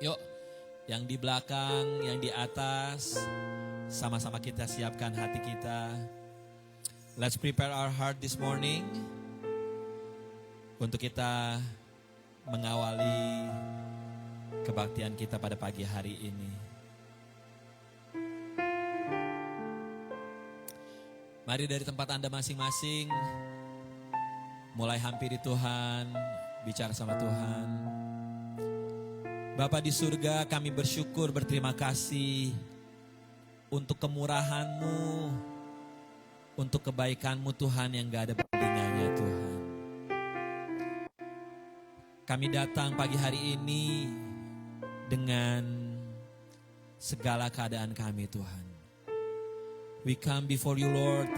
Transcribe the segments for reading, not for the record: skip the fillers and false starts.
Yuk, yang di belakang, yang di atas, sama-sama kita siapkan hati kita. Let's prepare our heart this morning untuk kita mengawali kebaktian kita pada pagi hari ini. Mari dari tempat Anda masing-masing, mulai hampiri Tuhan, bicara sama Tuhan. Bapa di surga, kami bersyukur, berterima kasih untuk kemurahan-Mu, untuk kebaikan-Mu Tuhan yang gak ada bandingannya Tuhan. Kami datang pagi hari ini dengan segala keadaan kami Tuhan. We come before you Lord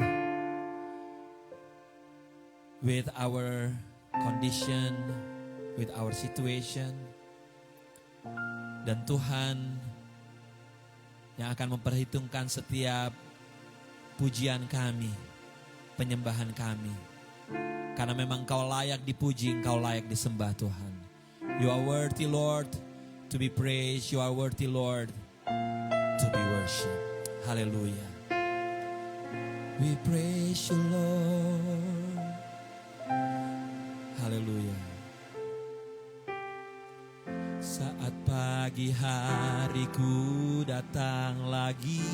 with our condition, with our situation. Dan Tuhan yang akan memperhitungkan setiap pujian kami, penyembahan kami. Karena memang Engkau layak dipuji, Engkau layak disembah Tuhan. You are worthy Lord to be praised, you are worthy Lord to be worshipped. Haleluya. We praise you Lord. Haleluya. Saat pagi hariku datang lagi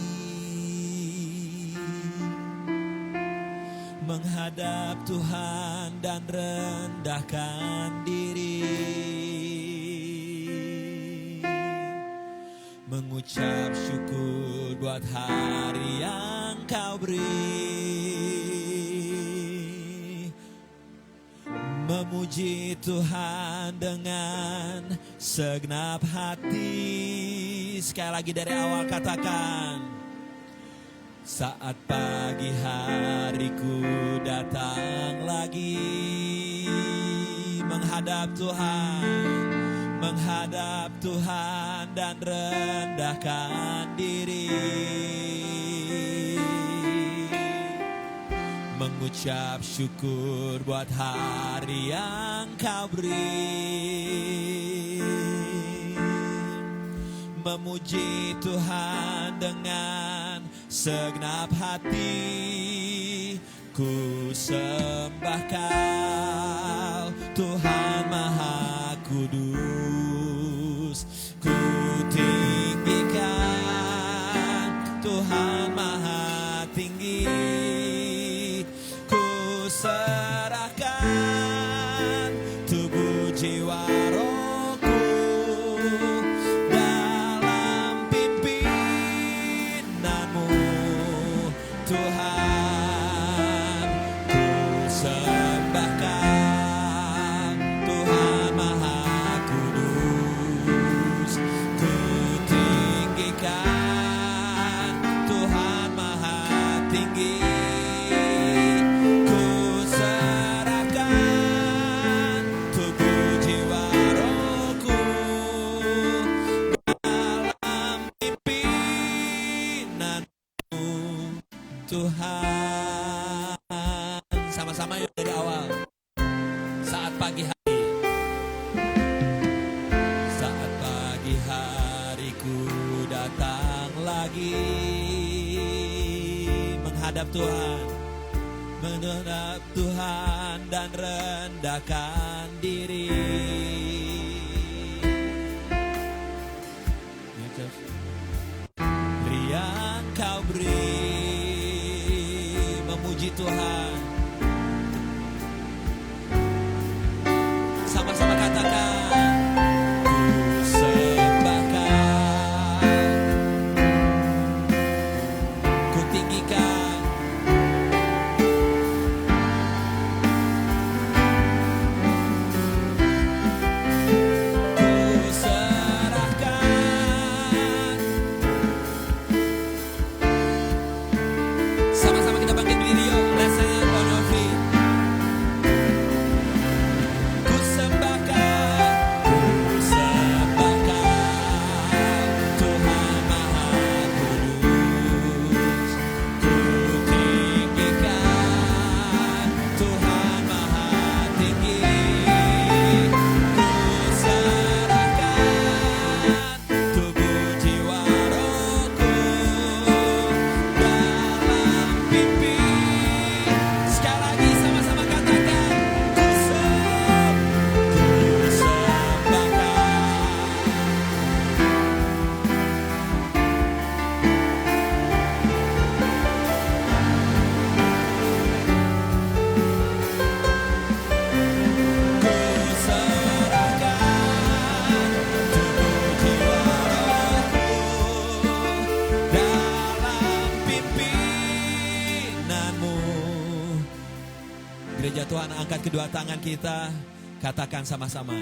menghadap Tuhan dan rendahkan diri, mengucap syukur buat hari yang Kau beri, memuji Tuhan dengan segenap hati. Sekali lagi dari awal katakan, saat pagi hariku datang lagi menghadap Tuhan dan rendahkan diri, mengucap syukur buat hari yang Kau beri, memuji Tuhan dengan segenap hati. Ku sembah Kau Tuhan Maha Kudus, ku tinggikan Tuhan Maha Tinggi. Serahkan tubuh jiwa rohku dalam pimpinanmu Tuhan. Ku sembahkan Tuhan Maha Kudus, ku tinggikan Tuhan Maha Tinggi. Tuhan, sama-sama yuk dari awal. Saat pagi hari, saat pagi hariku datang lagi menghadap Tuhan dan rendahkan diri. Yang Kau beri, memuji Tuhan. Sama-sama katakan, ku sembahkan, ku tinggikan, angkat kedua tangan kita, katakan sama-sama.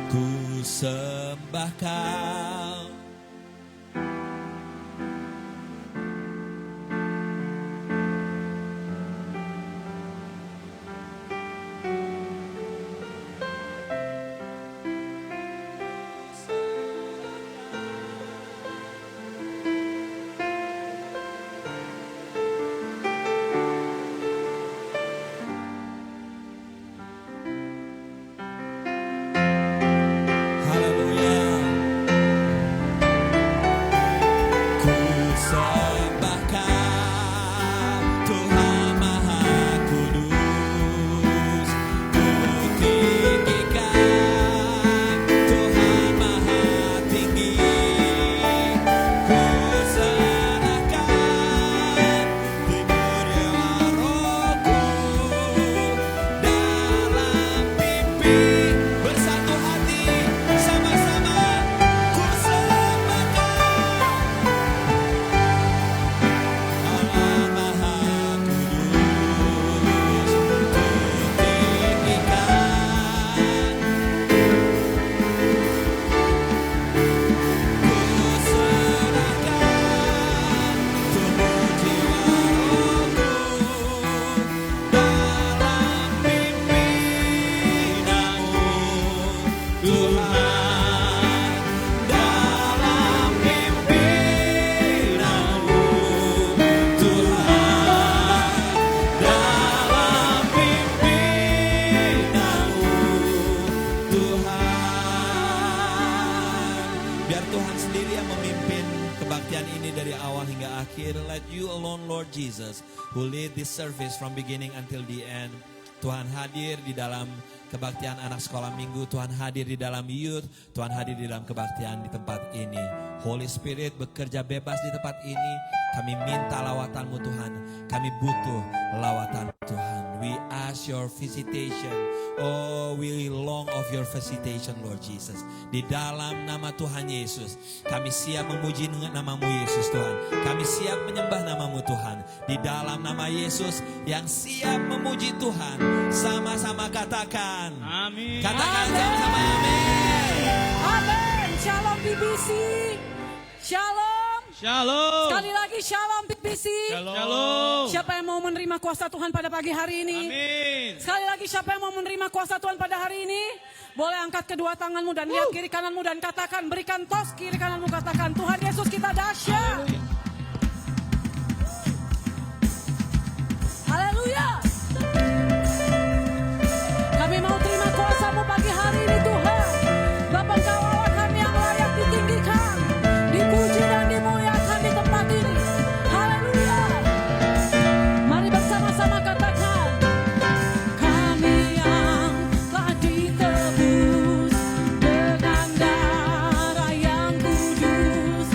Ku sembah Kau. Who lead this service from beginning until the end. Tuhan hadir di dalam kebaktian anak sekolah minggu. Tuhan hadir di dalam youth. Tuhan hadir di dalam kebaktian di tempat ini. Holy Spirit bekerja bebas di tempat ini. Kami minta lawatan-Mu Tuhan. Kami butuh lawatan Tuhan. We ask your visitation. Oh, we long of your visitation, Lord Jesus. Di dalam nama Tuhan Yesus, kami siap memuji nama-Mu Yesus Tuhan. Kami siap menyembah nama-Mu Tuhan. Di dalam nama Yesus yang siap memuji Tuhan. Sama-sama katakan. Amin. Katakan sama-sama amin. Amin. Shalom BBC. Shalom. Shalom. Sekali lagi shalom BBC. Shalom. Siapa yang mau menerima kuasa Tuhan pada pagi hari ini? Amin. Sekali lagi siapa yang mau menerima kuasa Tuhan pada hari ini? Boleh angkat kedua tanganmu dan lihat kiri kananmu dan katakan, berikan tos kiri kananmu, katakan, Tuhan Yesus kita dahsyat. Haleluya. Kami mau terima kuasa-Mu pagi hari ini Tuhan. Bapa, Engkau Allah kami yang layak ditinggikan, dipuji dan dimuliakan di tempat ini. Haleluya. Mari bersama-sama katakan, kami yang telah ditebus dengan darah yang kudus,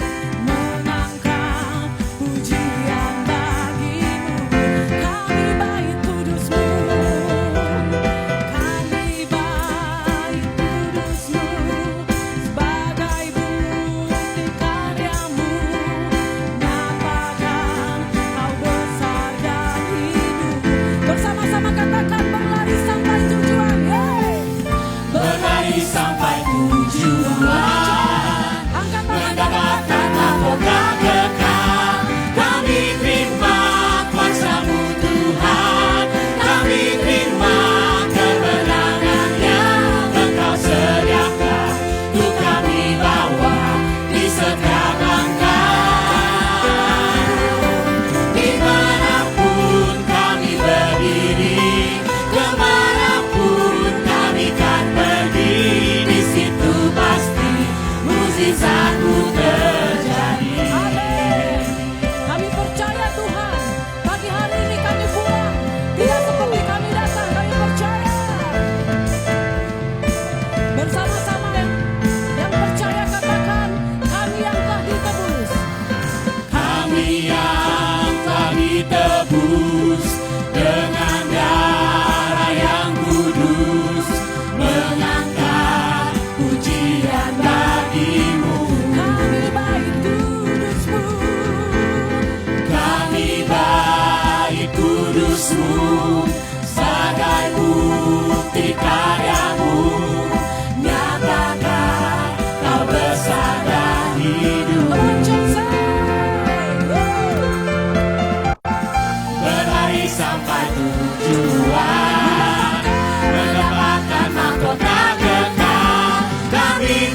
mengangkat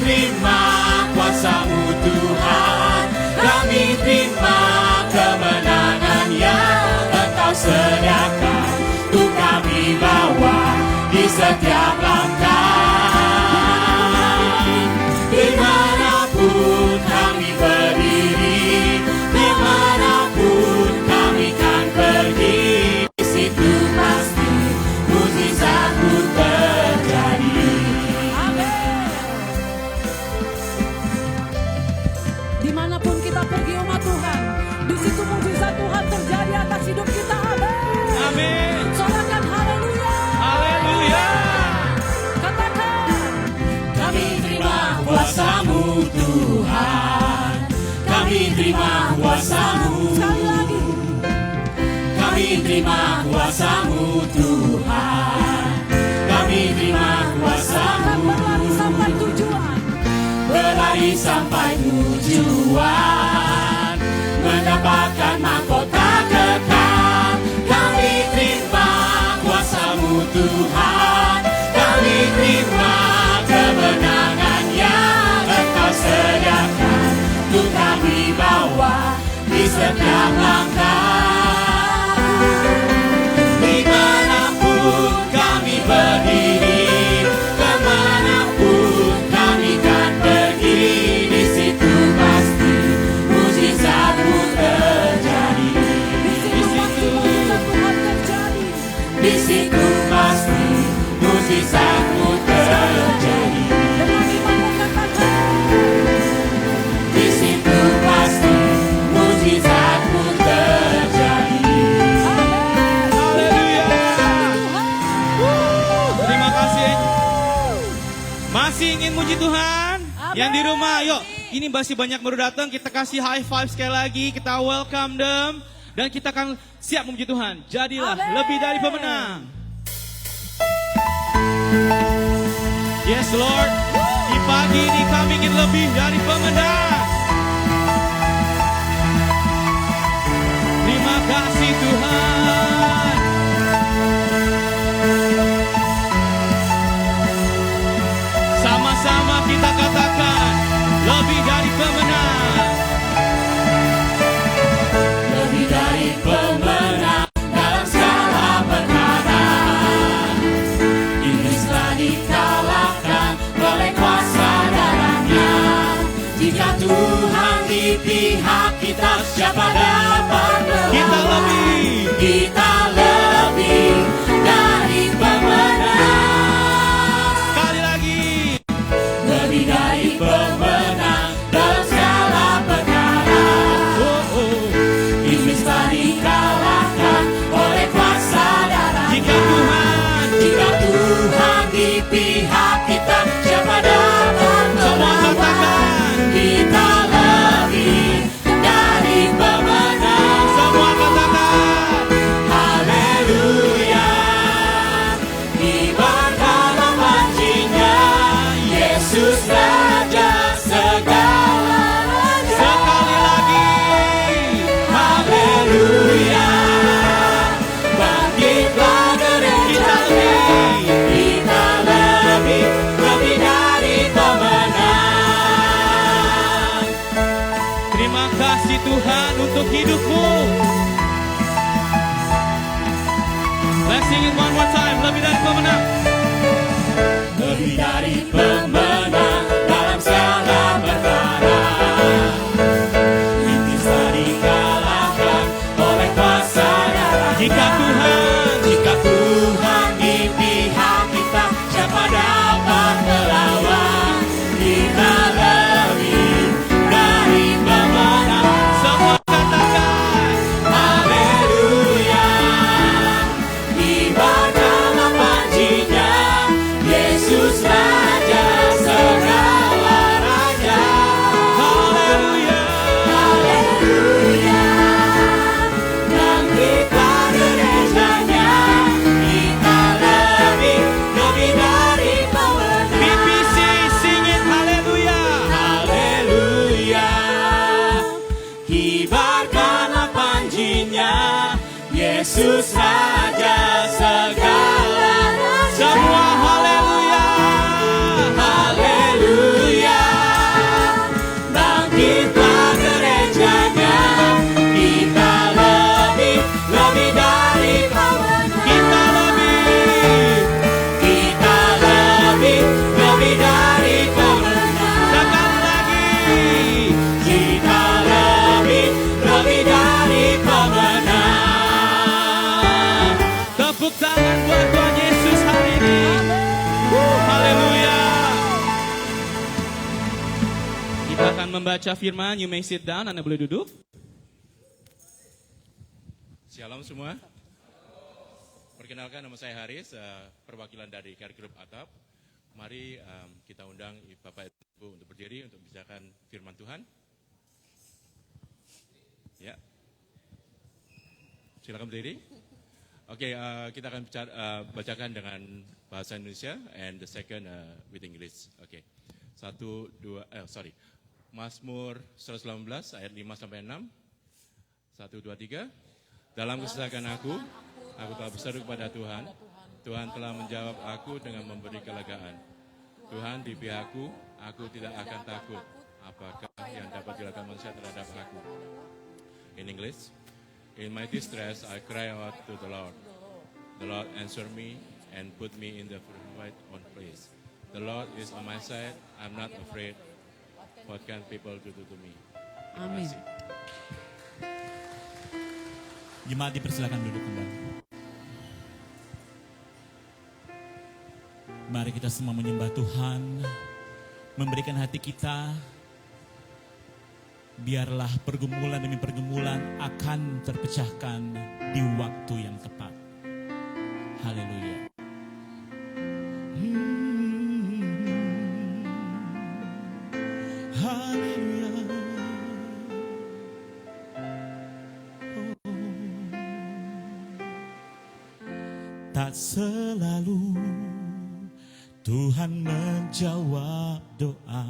terima kuasa-Mu Tuhan, kami terima kemenangan yang Engkau sediakan, untuk kami bawa di setiap langkah. Dimanapun kami berdiri, dimanapun kami kan pergi, di situ pasti mujizat-Mu terjadi. Amin. Dimanapun kita pergi umat Tuhan, di situ mujizat Tuhan terjadi atas hidup kita. Amin. Amin. Sorakan haleluya. Haleluya. Katakan, Kami terima kuasa-Mu Tuhan, kami terima kuasa-Mu, sekali lagi. kami terima kuasa-Mu Tuhan, kami terima Akan kuasa-Mu, berlari sampai tujuan. berlari sampai tujuan, mendapatkan mahkota kekal. Kami terima kuasa-Mu Tuhan, kami terima kemenangan yang Engkau sediakan, untuk kami bawa di setiap langkah. Dimanapun kami berdiri, kemanapun kami kan pergi, di situ pasti mujizat-Mu terjadi. Di situ pasti mujizat Tuhan terjadi. Di situ pasti mujizat-Mu terjadi. Dengan imanmu katakan, Di situ pasti mujizat-Mu terjadi. Haleluya. Terima kasih. Masih ingin muji Tuhan? Yang di rumah, yuk. Ini masih banyak baru datang, kita kasih high five sekali lagi, kita welcome them. Dan kita akan siap memuji Tuhan. Jadilah Amin. lebih dari pemenang. Yes Lord, di pagi ini kami ingin lebih dari pemenang. Terima kasih Tuhan. Sama-sama kita katakan, lebih dari pemenang. Lebih dari pemenang dalam segala perkara. Iblis telah dikalahkan oleh kuasa darahnya. Jika Tuhan di pihak kita, siapa dapat melawan? Kita lebih. Kita lebih dari pemenang. Sekali lagi. Lebih dari pemenang dalam segala perkara. Oh, oh. Iblis telah dikalahkan oleh kuasa darahnya. Jika Tuhan di pihak kita, siapa dapat melawan? Kita lebih dari pemenang. Semua katakan. Haleluya. Kibarkanlah pancinya, Yesus Raja segala raja. Sekali lagi. Haleluya. Bangkitlah gereja, kita lebih dari pemenang. Terima kasih Tuhan untuk hidupmu. Let's sing it one more time. Lebih dari pemenang. Lebih dari pemenang dalam segala perkara. Iblis telah dikalahkan oleh kuasa darahnya. Jika Tuhan di pihak kita, siapa dapat melawan? Kita lebih dari pemenang. semua katakan. Haleluya. Kibarkanlah pancinya, Yesus Raja Kita akan membaca firman. You may sit down. Anda boleh duduk. Shalom semua. Perkenalkan, nama saya Haris, perwakilan dari Care Group Atap. Mari kita undang Bapak Ibu untuk berdiri untuk membicarakan firman Tuhan. Ya, silakan berdiri. Oke, kita akan bacakan dengan bahasa Indonesia and the second with English. Oke, Mazmur 118 ayat 5 sampai 6. 1, 2, 3. Dalam kesesakan aku telah berseru kepada Tuhan. Tuhan telah menjawab aku dengan memberi kelegaan. Tuhan di pihakku, aku tidak akan takut. Apakah yang dapat dilakukan manusia terhadap aku? In English, in my distress I cry out to the Lord. The Lord answered me and put me in the right on place. The Lord is on my side. I'm not afraid. What can people do to me? Amin. Jemaat dipersilakan duduk kembali. Mari kita semua menyembah Tuhan, memberikan hati kita. Biarlah pergumulan demi pergumulan akan terpecahkan di waktu yang tepat. Haleluya. Haleluya. Tak selalu Tuhan menjawab doa,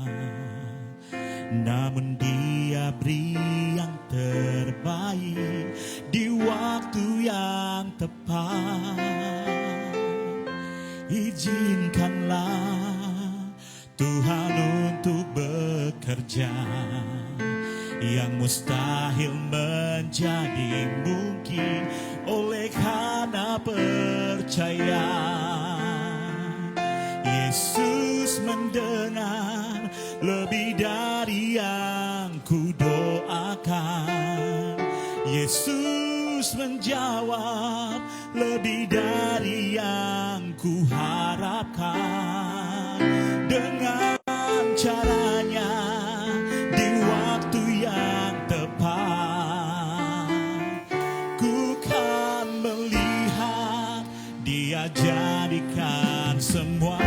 namun Dia beri yang terbaik di waktu yang tepat. Izinkanlah Tuhan untuk bekerja, yang mustahil menjadi mungkin oleh karena percaya. Yesus mendengar lebih dari yang ku doakan. Yesus menjawab lebih dari yang ku harapkan. Dengan caranya di waktu yang tepat, ku kan melihat Dia jadikan semua.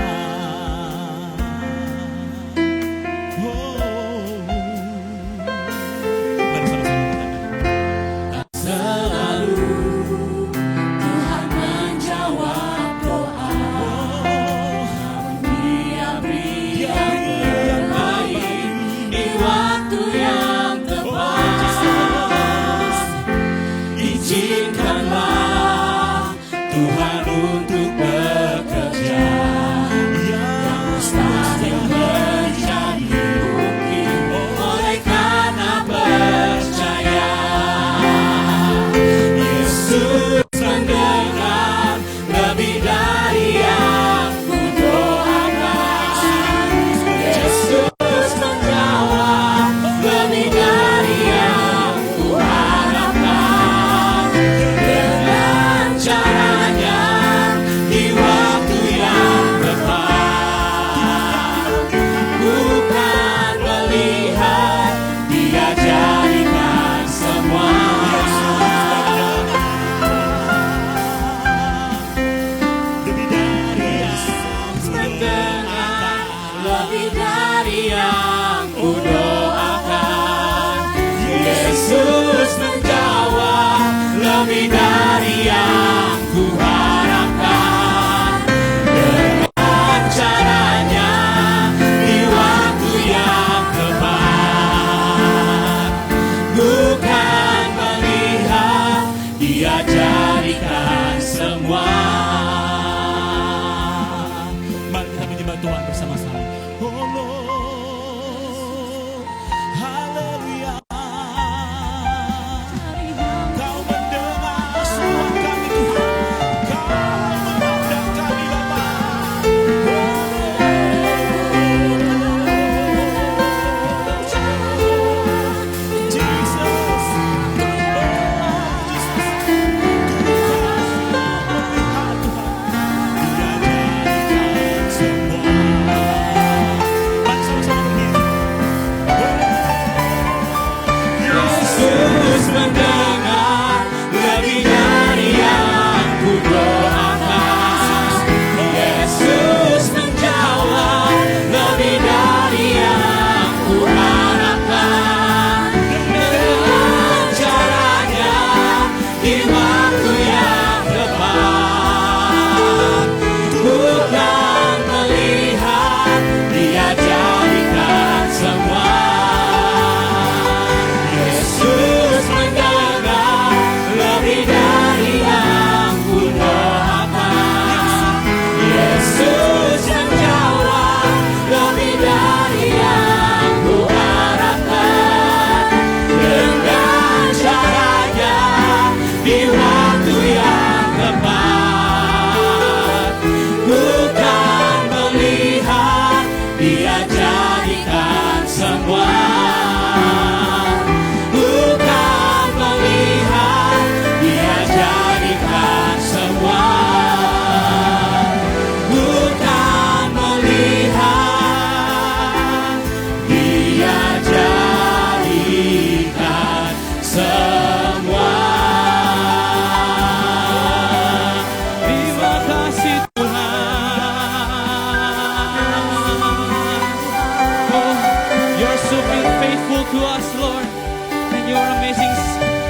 to us, Lord. And you're amazing.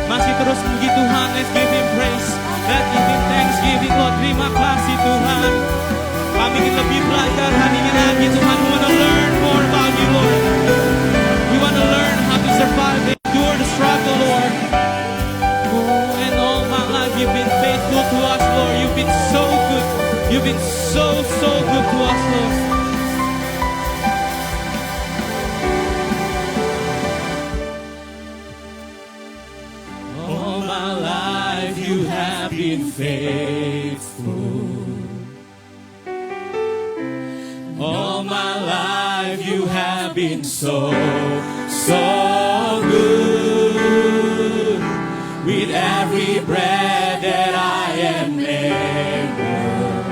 Masih terus puji Tuhan. Let's give Him praise. Let's give Him thanksgiving, Lord. Terima kasih Tuhan. Kami ingin lebih belajar hari ini lagi, Tuhan. We want to learn more about you, Lord. We want to learn how to survive, endure the struggle, Lord. Oh, and all my life you've been faithful to us, Lord. You've been so good. You've been so good to us, Lord. All my life you have been faithful. All my life you have been so good. With every breath that I am able,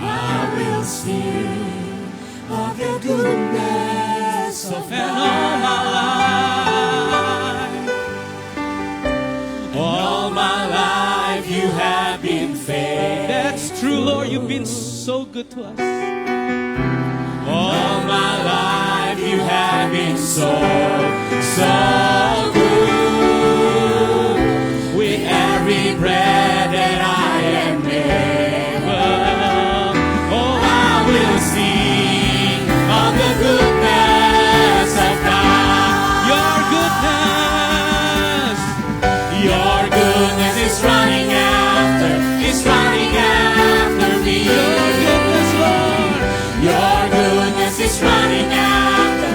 I will sing of the goodness of God. And all my life, All my life you have been faithful. that's true, Lord. You've been so good to us. All my life you have been so good. With every breath that I am able, oh, I will sing of the goodness of God. Your goodness is running after me. Your goodness, Lord. Your goodness is running after.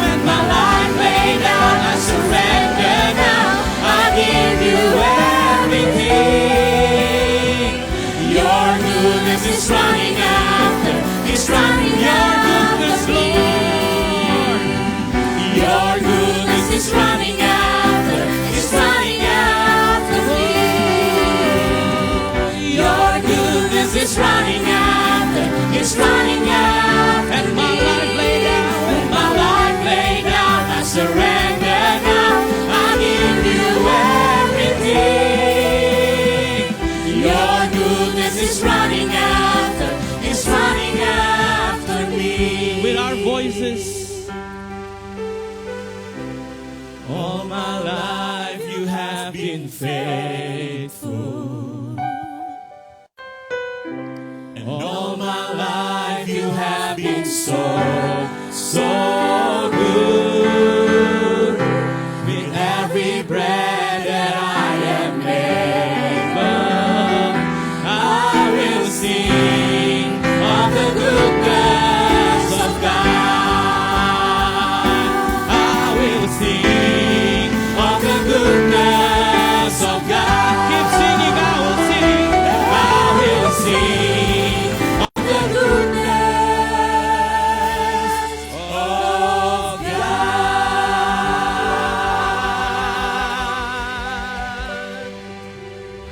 When my life lay down, I surrender now. I give you everything. Your goodness is running after. Your goodness, Lord. Your goodness is running after. me. Your goodness is running after. And my life lay down. When my life lay down, I surrender now. I give you everything. Your goodness is running after me. With our voices, All my life you have been faithful. And all my life you have been so good. With every breath that I am able, I will sing of the goodness of God. I will sing of the goodness of God. keep singing, I will sing. I will sing of the goodness of God.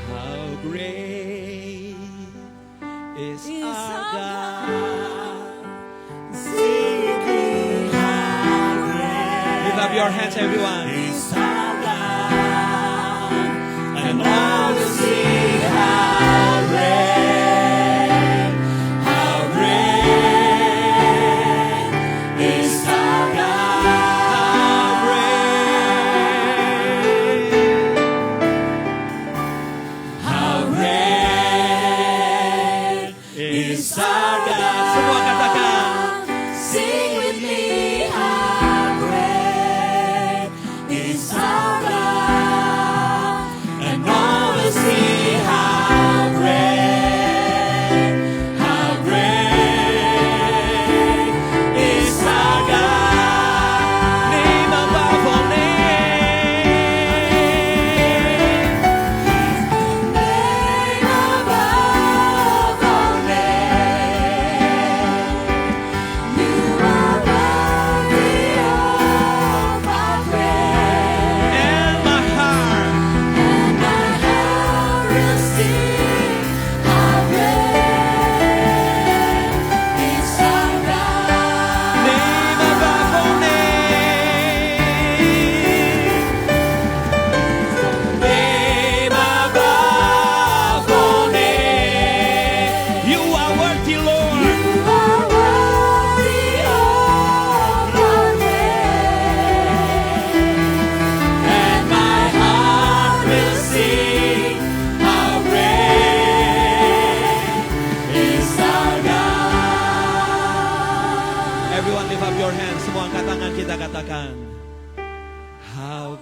How great is Is our our God. Singing how great Lift up your hands, everyone. is our God, and all will sing how great is our God. How great is our God. Semua katakan. Sing with me, how great is our your hands. Semua angkat tangan kita katakan. How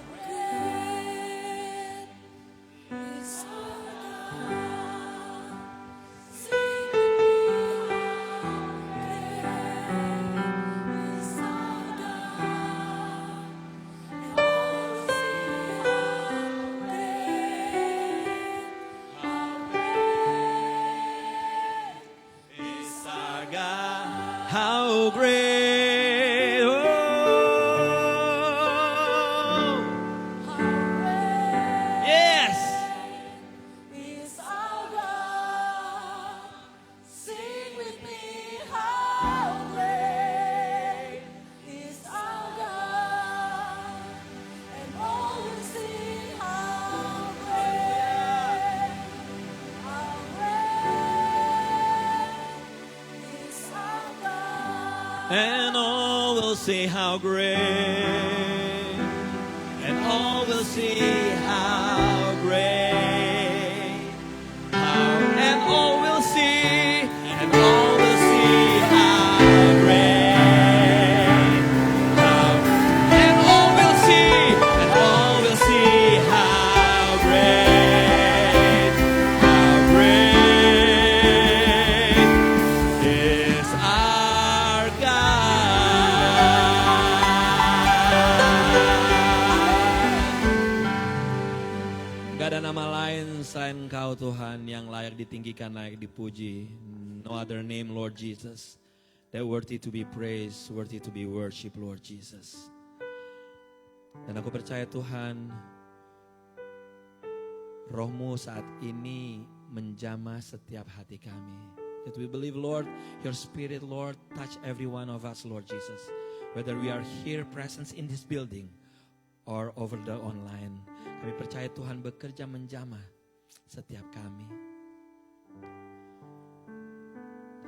how great, oh, yes, is our God. Sing with me, how great is our God. And all will sing, how great is our God. and all will see how great, and all will see how great, and all will see, and all will see how great, and all will see, and all will see how great is our God. Gak ada nama lain selain Engkau Tuhan yang layak ditinggikan, layak dipuji. No other name, Lord Jesus, that worthy to be praised, worthy to be worshipped, Lord Jesus. Dan aku percaya Tuhan, Roh-Mu saat ini menjamah setiap hati kami. That we believe, Lord, your Spirit, Lord, touch every one of us, Lord Jesus. Whether we are here present in this building or over the online. Kami percaya Tuhan bekerja menjamah setiap kami.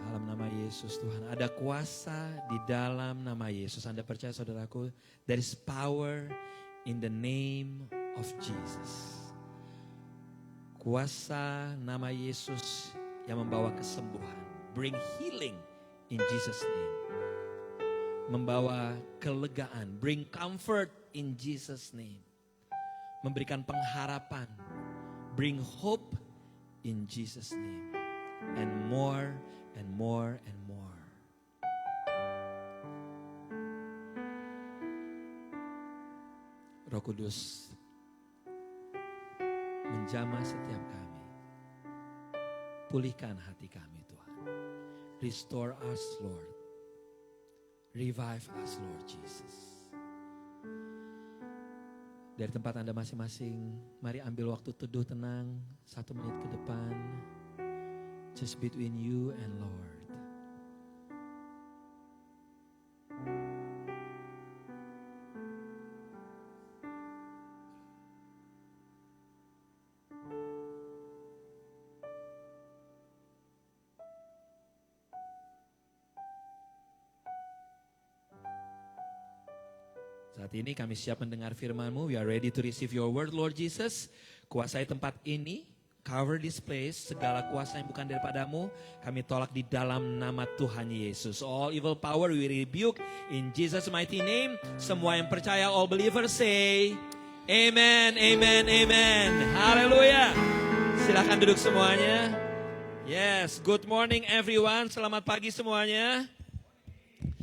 Dalam nama Yesus Tuhan, ada kuasa di dalam nama Yesus. Anda percaya saudaraku, there is power in the name of Jesus. Kuasa nama Yesus yang membawa kesembuhan. Bring healing in Jesus' name. Membawa kelegaan. Bring comfort in Jesus' name. Memberikan pengharapan. Bring hope in Jesus' name. And more and more and more. Roh Kudus menjamah setiap kami. Pulihkan hati kami Tuhan. Restore us Lord. Revive us Lord Jesus. Dari tempat Anda masing-masing, mari ambil waktu teduh tenang 1 menit ke depan. Just between you and Lord. Saat ini kami siap mendengar firman-Mu. We are ready to receive your word, Lord Jesus. Kuasai tempat ini, cover this place, segala kuasa yang bukan daripadamu, kami tolak di dalam nama Tuhan Yesus. All evil power we rebuke in Jesus' mighty name. Semua yang percaya, all believers say, Amen, Amen, Amen. Haleluya. Silakan duduk semuanya. Yes, good morning everyone. Selamat pagi semuanya.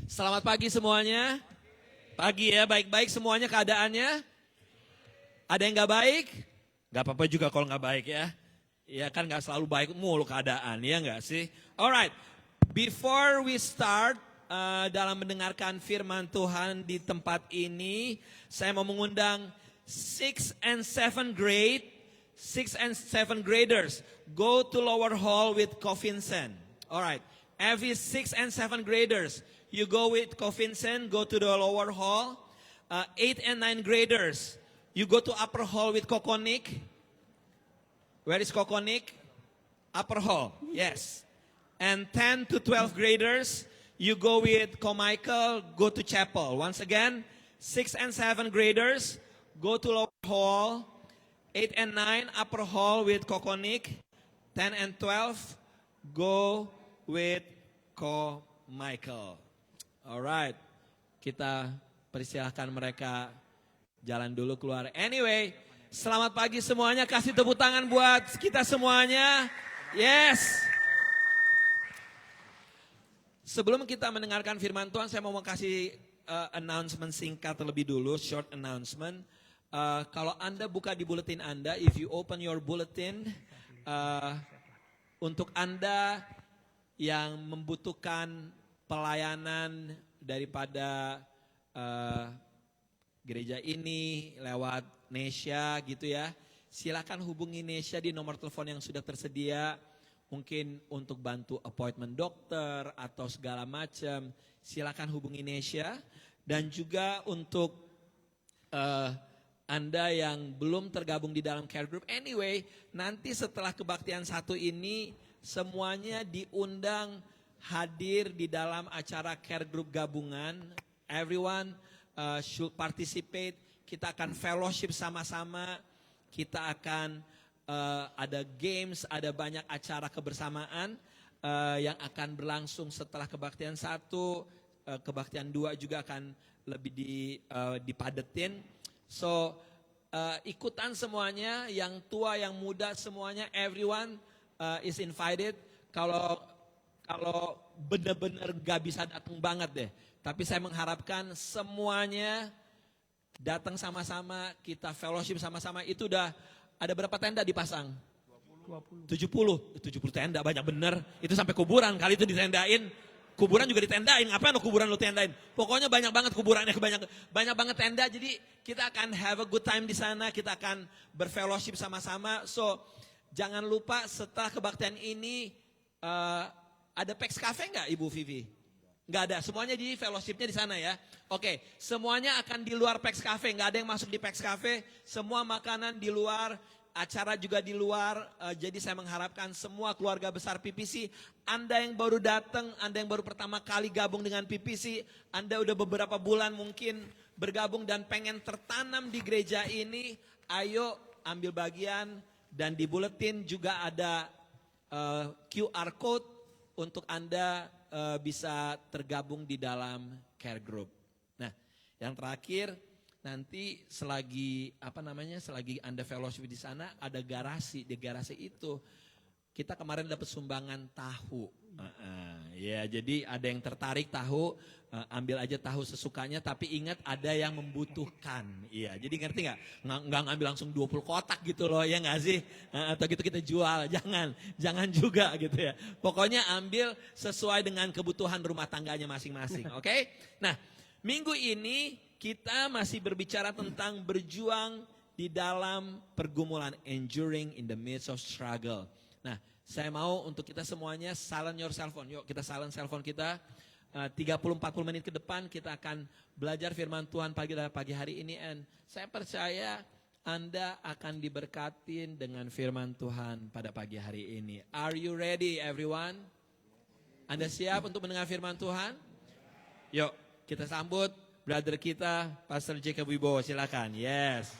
Selamat pagi semuanya. Pagi ya, baik-baik semuanya keadaannya. Ada yang gak baik? Gak apa-apa juga kalau gak baik ya. Ya kan gak selalu baik mulu keadaan, ya gak sih? Alright, before we start dalam mendengarkan firman Tuhan di tempat ini, saya mau mengundang 6 and 7 grade, 6 and 7 graders, go to lower hall with Ko Vincent. Alright, every 6 and 7 graders, you go with Ko Vincent, go to the lower hall. 8 and 9 graders, you go to upper hall with Kokonik. Where is Kokonik? Upper hall, yes. And 10 to 12 graders, you go with Ko Michael, go to chapel. Once again, 6 and 7 graders, go to lower hall. 8 and 9, upper hall with Kokonik. 10 and 12, go with Ko Michael. All right. kita persilahkan mereka jalan dulu keluar. Anyway, selamat pagi semuanya. Kasih tepuk tangan buat kita semuanya. Yes. Sebelum kita mendengarkan firman Tuhan, saya mau kasih announcement singkat terlebih dulu, short announcement. Kalau Anda buka di bulletin Anda, if you open your bulletin, untuk Anda yang membutuhkan pelayanan daripada gereja ini lewat Nesha gitu ya, silakan hubungi Nesha di nomor telepon yang sudah tersedia. Mungkin untuk bantu appointment dokter atau segala macam, silakan hubungi Nesha. Dan juga untuk Anda yang belum tergabung di dalam care group, anyway, nanti setelah kebaktian satu ini, semuanya diundang hadir di dalam acara care group gabungan. Everyone should participate. Kita akan fellowship sama-sama. Kita akan ada games, ada banyak acara kebersamaan yang akan berlangsung setelah kebaktian 1, kebaktian 2 juga akan lebih dipadetin. So ikutan semuanya, yang tua, yang muda, semuanya, everyone is invited. Kalau benar-benar gak bisa datang banget deh, tapi saya mengharapkan semuanya datang sama-sama, kita fellowship sama-sama. Itu udah ada berapa tenda dipasang? 70 tenda, banyak bener. Itu sampai kuburan kali itu ditendain. Kuburan juga ditendain, ngapain lo kuburan lo tendain? Pokoknya banyak banget kuburannya, banyak banget tenda. Jadi kita akan have a good time di sana, kita akan berfellowship sama-sama. So jangan lupa setelah kebaktian ini ada Pex Cafe nggak Ibu Vivi? Nggak ada, semuanya di fellowshipnya di sana ya. Oke, semuanya akan di luar Pex Cafe, nggak ada yang masuk di Pex Cafe. Semua makanan di luar, acara juga di luar. Jadi saya mengharapkan semua keluarga besar PPC, Anda yang baru datang, Anda yang baru pertama kali gabung dengan PPC, Anda udah beberapa bulan mungkin bergabung dan pengen tertanam di gereja ini, ayo ambil bagian. Dan di bulletin juga ada QR code untuk Anda bisa tergabung di dalam care group. Nah, yang terakhir nanti selagi selagi Anda fellowship di sana ada garasi. Di garasi itu kita kemarin dapat sumbangan tahu. Ya, jadi ada yang tertarik tahu, ambil aja tahu sesukanya, tapi ingat ada yang membutuhkan. Iya, jadi ngerti nggak? Nggak ngambil langsung 20 kotak gitu loh, ya nggak sih? Atau gitu kita jual, jangan juga gitu ya. Pokoknya ambil sesuai dengan kebutuhan rumah tangganya masing-masing, oke? Nah, minggu ini kita masih berbicara tentang berjuang di dalam pergumulan, enduring in the midst of struggle. Nah, saya mau untuk kita semuanya silent your cell phone. Yuk kita silent cell phone kita. 30-40 menit ke depan kita akan belajar firman Tuhan pagi hari ini. And saya percaya Anda akan diberkatin dengan firman Tuhan pada pagi hari ini. Are you ready everyone? Anda siap untuk mendengar firman Tuhan? Yuk kita sambut brother kita, Pastor Jacob Wibowo, silakan. Yes.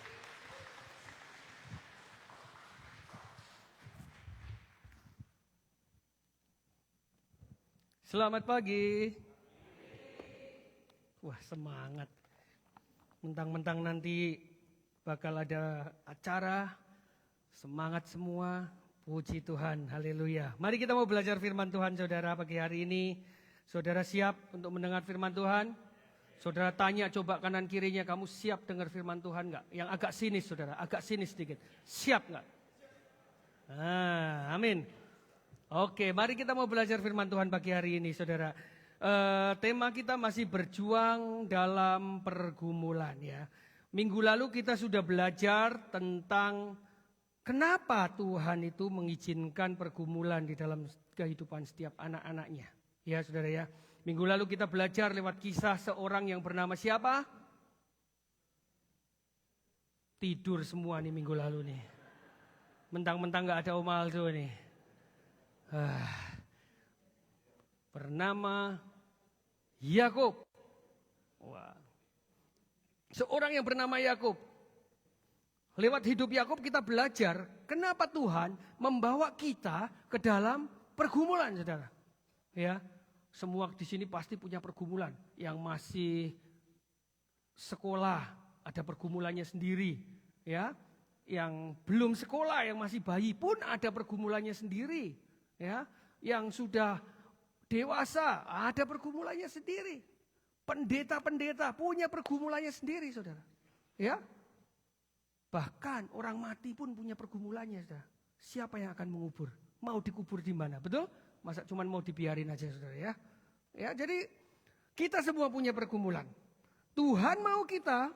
Selamat pagi. Wah, semangat. Mentang-mentang nanti bakal ada acara, semangat semua. Puji Tuhan, haleluya. Mari kita mau belajar firman Tuhan saudara pagi hari ini. Saudara siap untuk mendengar firman Tuhan? Saudara tanya coba kanan kirinya, kamu siap dengar firman Tuhan enggak? Yang agak sinis saudara, agak sinis sedikit. Siap enggak? Amin. Oke, mari kita mau belajar firman Tuhan pagi hari ini saudara. Tema kita masih berjuang dalam pergumulan ya. Minggu lalu kita sudah belajar tentang kenapa Tuhan itu mengizinkan pergumulan di dalam kehidupan setiap anak-anaknya. Ya saudara ya. Minggu lalu kita belajar lewat kisah seorang yang bernama siapa? Tidur semua nih minggu lalu nih. Mentang-mentang gak ada Om Aldo nih. Bernama Yakub. Wah. Seorang yang bernama Yakub. Lewat hidup Yakub kita belajar kenapa Tuhan membawa kita ke dalam pergumulan, saudara. Ya, semua di sini pasti punya pergumulan. Yang masih sekolah ada pergumulannya sendiri, ya. Yang belum sekolah, yang masih bayi pun ada pergumulannya sendiri, ya. Yang sudah dewasa ada pergumulannya sendiri. Pendeta-pendeta punya pergumulannya sendiri, saudara. Ya, bahkan orang mati pun punya pergumulannya, saudara. Siapa yang akan mengubur? Mau dikubur di mana? Betul? Masa cuman mau dibiarin aja, saudara ya? Ya, jadi kita semua punya pergumulan. Tuhan mau kita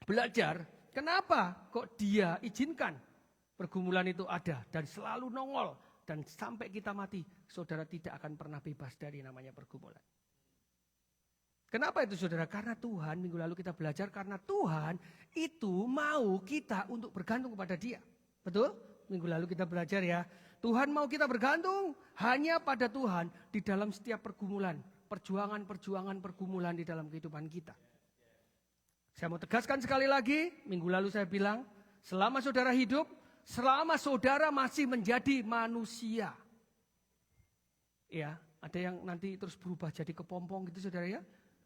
belajar. Kenapa kok Dia izinkan pergumulan itu ada dan selalu nongol dan sampai kita mati, saudara tidak akan pernah bebas dari namanya pergumulan. Kenapa itu, saudara? Karena Tuhan, minggu lalu kita belajar, karena Tuhan itu mau kita untuk bergantung kepada Dia. Betul? Minggu lalu kita belajar ya. Tuhan mau kita bergantung hanya pada Tuhan di dalam setiap pergumulan, perjuangan pergumulan di dalam kehidupan kita. Saya mau tegaskan sekali lagi, minggu lalu saya bilang, selama saudara hidup, selama saudara masih menjadi manusia. Ya, ada yang nanti terus berubah jadi kepompong gitu, saudara ya.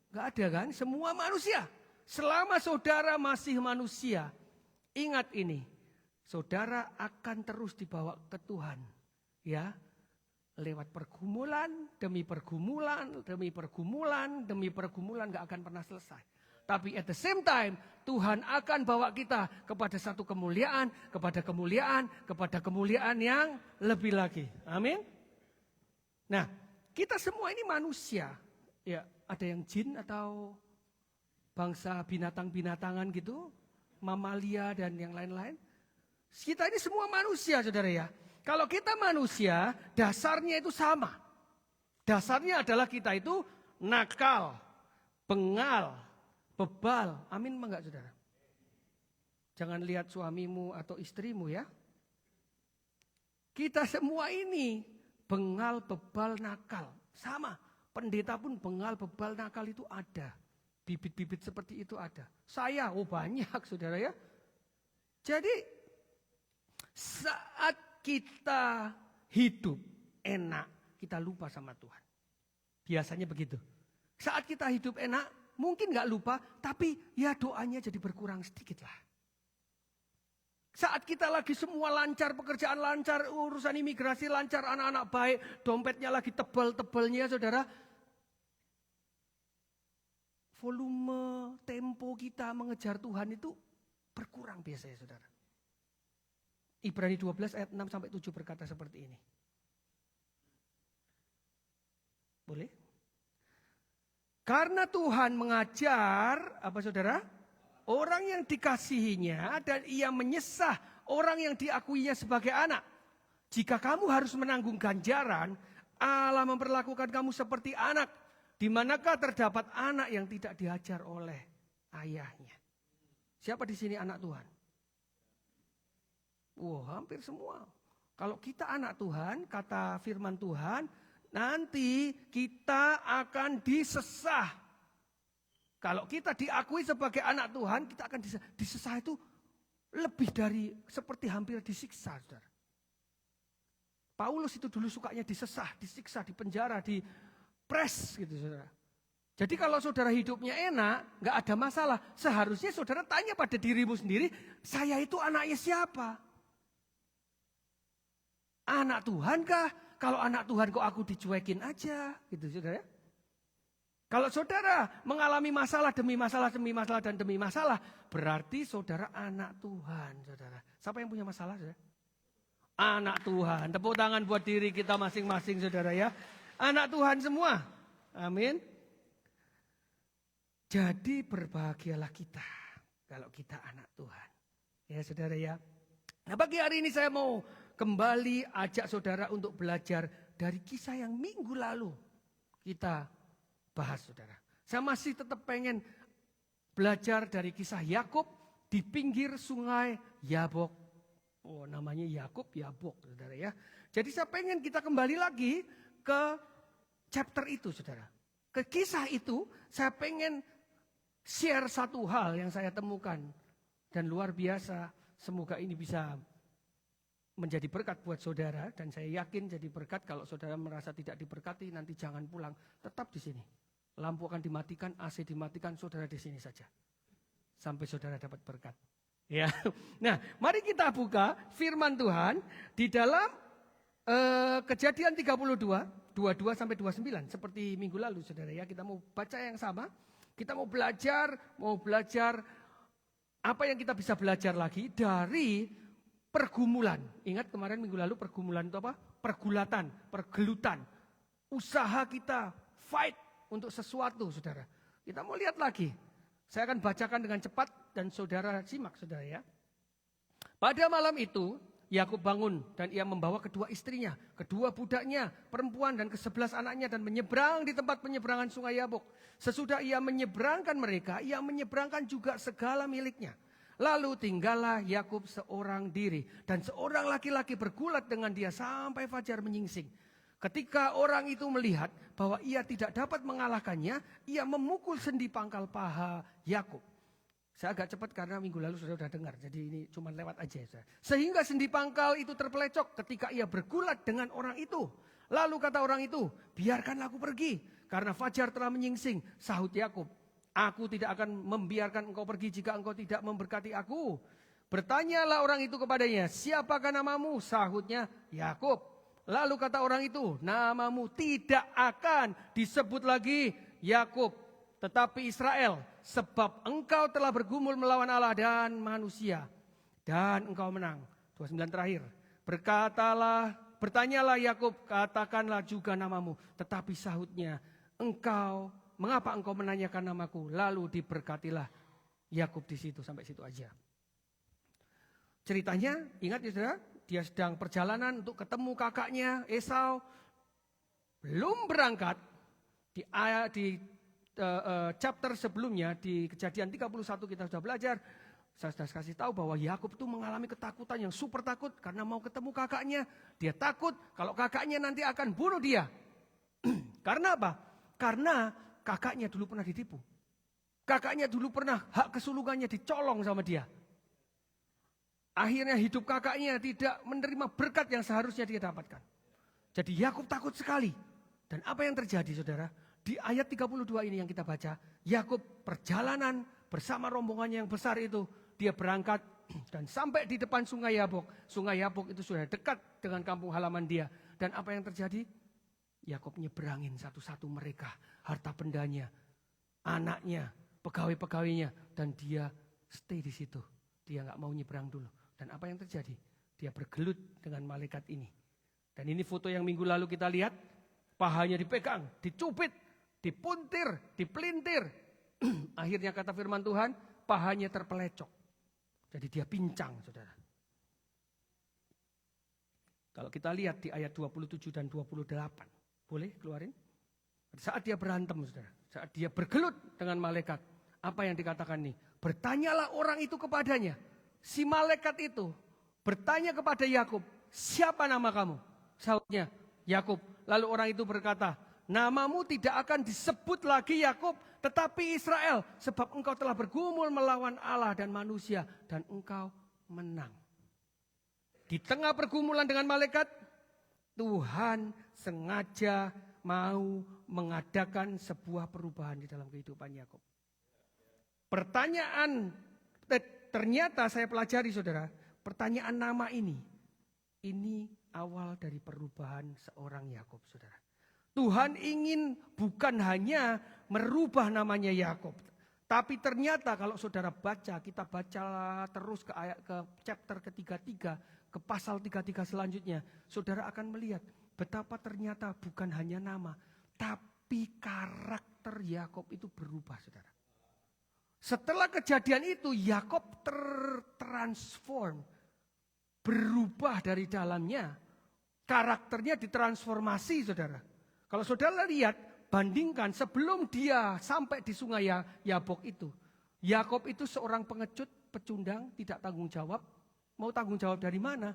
Enggak ada kan? Semua manusia. Selama saudara masih manusia, ingat ini, saudara akan terus dibawa ke Tuhan. Ya, lewat pergumulan, demi pergumulan, demi pergumulan, demi pergumulan gak akan pernah selesai. Tapi at the same time, Tuhan akan bawa kita kepada satu kemuliaan, kepada kemuliaan yang lebih lagi. Amin. Nah, kita semua ini manusia. Ya, ada yang jin atau bangsa binatang-binatangan gitu, mamalia dan yang lain-lain. Kita ini semua manusia, saudara ya. Kalau kita manusia, dasarnya itu sama. Dasarnya adalah kita itu nakal, bengal, bebal. Amin enggak, saudara? Jangan lihat suamimu atau istrimu ya. Kita semua ini bengal, bebal, nakal. Sama. Pendeta pun bengal, bebal, nakal itu ada. Bibit-bibit seperti itu ada. Saya, banyak, saudara ya. Jadi saat kita hidup enak, kita lupa sama Tuhan. Biasanya begitu. Saat kita hidup enak, mungkin gak lupa, tapi ya doanya jadi berkurang sedikit lah. Saat kita lagi semua lancar, pekerjaan lancar, urusan imigrasi lancar, anak-anak baik, dompetnya lagi tebal-tebalnya, saudara. Volume, tempo kita mengejar Tuhan itu berkurang biasanya, saudara. Ibrani 12 ayat 6-7 berkata seperti ini. Boleh? Karena Tuhan mengajar, apa saudara? Orang yang dikasihinya dan ia menyesah orang yang diakuinya sebagai anak. Jika kamu harus menanggung ganjaran, Allah memperlakukan kamu seperti anak. Di manakah terdapat anak yang tidak diajar oleh ayahnya? Siapa di sini anak Tuhan? Hampir semua. Kalau kita anak Tuhan, kata firman Tuhan, nanti kita akan disesah. Kalau kita diakui sebagai anak Tuhan, kita akan disesah itu lebih dari seperti hampir disiksa, saudara. Paulus itu dulu sukanya disesah, disiksa, dipenjara, dipres gitu, saudara. Jadi kalau saudara hidupnya enak, gak ada masalah. Seharusnya saudara tanya pada dirimu sendiri, saya itu anaknya siapa? Anak Tuhan kah? Kalau anak Tuhan kok aku dicuekin aja, gitu saudara. Kalau saudara mengalami masalah demi masalah, demi masalah, dan demi masalah, berarti saudara anak Tuhan, saudara. Siapa yang punya masalah, saudara? Anak Tuhan. Tepuk tangan buat diri kita masing-masing, saudara ya. Anak Tuhan semua. Amin. Jadi berbahagialah kita kalau kita anak Tuhan. Ya saudara ya. Nah pagi hari ini saya mau kembali ajak saudara untuk belajar dari kisah yang minggu lalu kita bahas, saudara. Saya masih tetap pengen belajar dari kisah Yakub di pinggir sungai Yabok. Namanya Yakub Yabok, saudara ya. Jadi saya pengen kita kembali lagi ke chapter itu, saudara. Ke kisah itu saya pengen share satu hal yang saya temukan. Dan luar biasa, semoga ini bisa menjadi berkat buat saudara. Dan saya yakin jadi berkat. Kalau saudara merasa tidak diberkati, nanti jangan pulang, tetap di sini. lampu akan dimatikan, AC dimatikan, saudara di sini saja. Sampai saudara dapat berkat. Ya. Nah, mari kita buka firman Tuhan di dalam Kejadian 32, 22 sampai 29. Seperti minggu lalu saudara ya, kita mau baca yang sama. Kita mau belajar apa yang kita bisa belajar lagi dari pergumulan. Ingat kemarin minggu lalu pergumulan itu apa? Pergulatan, pergelutan. Usaha kita fight untuk sesuatu saudara. Kita mau lihat lagi. Saya akan bacakan dengan cepat dan saudara simak saudara ya. Pada malam itu Yakub bangun dan ia membawa kedua istrinya, kedua budaknya, perempuan dan ke-11 anaknya dan menyeberang di tempat penyeberangan sungai Yabok. Sesudah ia menyeberangkan mereka, ia menyeberangkan juga segala miliknya. Lalu tinggallah Yakub seorang diri dan seorang laki-laki bergulat dengan dia sampai fajar menyingsing. Ketika orang itu melihat bahwa ia tidak dapat mengalahkannya, ia memukul sendi pangkal paha Yakub. Saya agak cepat karena minggu lalu sudah dengar, jadi ini cuma lewat aja. Sehingga sendi pangkal itu terpelecok ketika ia bergulat dengan orang itu. Lalu kata orang itu, biarkanlah aku pergi, karena fajar telah menyingsing, sahut Yakub. Aku tidak akan membiarkan engkau pergi jika engkau tidak memberkati aku. Bertanyalah orang itu kepadanya, siapakah namamu? Sahutnya, Yakub. Lalu kata orang itu, namamu tidak akan disebut lagi Yakub, tetapi Israel, sebab engkau telah bergumul melawan Allah dan manusia, dan engkau menang. 29 terakhir. Bertanyalah Yakub, katakanlah juga namamu, tetapi sahutnya, mengapa engkau menanyakan namaku? Lalu diberkatilah Yakub di situ, sampai situ aja. Ceritanya, ingat ya saudara, dia sedang perjalanan untuk ketemu kakaknya Esau, belum berangkat di chapter sebelumnya di Kejadian 31 kita sudah belajar. Saya sudah kasih tahu bahwa Yakub itu mengalami ketakutan yang super takut karena mau ketemu kakaknya. Dia takut kalau kakaknya nanti akan bunuh dia. Karena apa? Karena kakaknya dulu pernah ditipu. Kakaknya dulu pernah hak kesulungannya dicolong sama dia. Akhirnya hidup kakaknya tidak menerima berkat yang seharusnya dia dapatkan. Jadi Yakub takut sekali. Dan apa yang terjadi saudara? Di ayat 32 ini yang kita baca, Yakub perjalanan bersama rombongannya yang besar itu, dia berangkat dan sampai di depan sungai Yabok. Sungai Yabok itu sudah dekat dengan kampung halaman dia. Dan apa yang terjadi? Yakub nyeberangin satu-satu mereka, harta bendanya, anaknya, pegawai-pegawainya, dan dia stay di situ. Dia nggak mau nyeberang dulu. Dan apa yang terjadi? Dia bergelut dengan malaikat ini. Dan ini foto yang minggu lalu kita lihat, pahanya dipegang, dicubit, dipuntir, dipelintir. Akhirnya kata firman Tuhan, pahanya terpelecok. Jadi dia pincang, saudara. Kalau kita lihat di ayat 27 dan 28. Boleh keluarin? Saat dia berantem, saudara. Saat dia bergelut dengan malaikat. Apa yang dikatakan nih? Bertanyalah orang itu kepadanya. Si malaikat itu bertanya kepada Yakub, siapa nama kamu? Sahutnya, Yakub. Lalu orang itu berkata, namamu tidak akan disebut lagi Yakub, tetapi Israel, sebab engkau telah bergumul melawan Allah dan manusia, dan engkau menang. Di tengah pergumulan dengan malaikat, Tuhan sengaja mau mengadakan sebuah perubahan di dalam kehidupan Yakub. Pertanyaan, ternyata saya pelajari saudara, pertanyaan nama ini awal dari perubahan seorang Yakub saudara. Tuhan ingin bukan hanya merubah namanya Yakub, tapi ternyata kalau saudara baca, kita baca terus ke chapter ke-33, ke pasal 33 selanjutnya, saudara akan melihat betapa ternyata bukan hanya nama, tapi karakter Yakub itu berubah saudara. Setelah kejadian itu Yakub tertransform, berubah dari dalamnya, karakternya ditransformasi saudara. Kalau saudara lihat, bandingkan sebelum dia sampai di sungai Yabok itu, Yakub itu seorang pengecut, pecundang, tidak tanggung jawab. Mau tanggung jawab dari mana?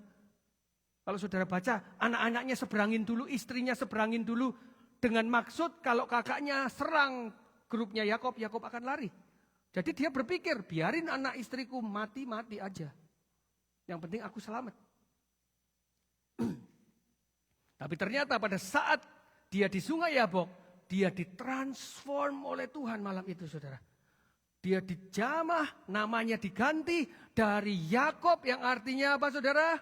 Kalau saudara baca, anak-anaknya seberangin dulu, istrinya seberangin dulu, dengan maksud kalau kakaknya serang grupnya Yakub, Yakub akan lari. Jadi dia berpikir, biarin anak istriku mati-mati aja. Yang penting aku selamat. Tapi ternyata pada saat dia di sungai Yabok, dia ditransform oleh Tuhan malam itu, saudara. Dia dijamah, namanya diganti dari Yakob yang artinya apa, saudara?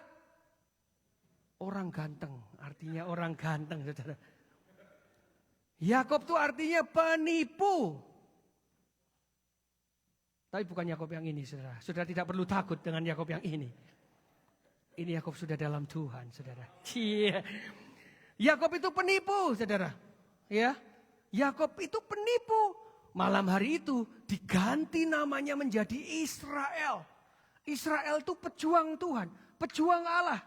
Orang ganteng, artinya orang ganteng, saudara. Yakob itu artinya penipu. Tapi bukan Yakob yang ini, saudara. Saudara tidak perlu takut dengan Yakob yang ini. Ini Yakob sudah dalam Tuhan, saudara. Cie. Yakob itu penipu, saudara. Ya, Yakob itu penipu. Malam hari itu diganti namanya menjadi Israel. Israel itu pejuang Tuhan, pejuang Allah.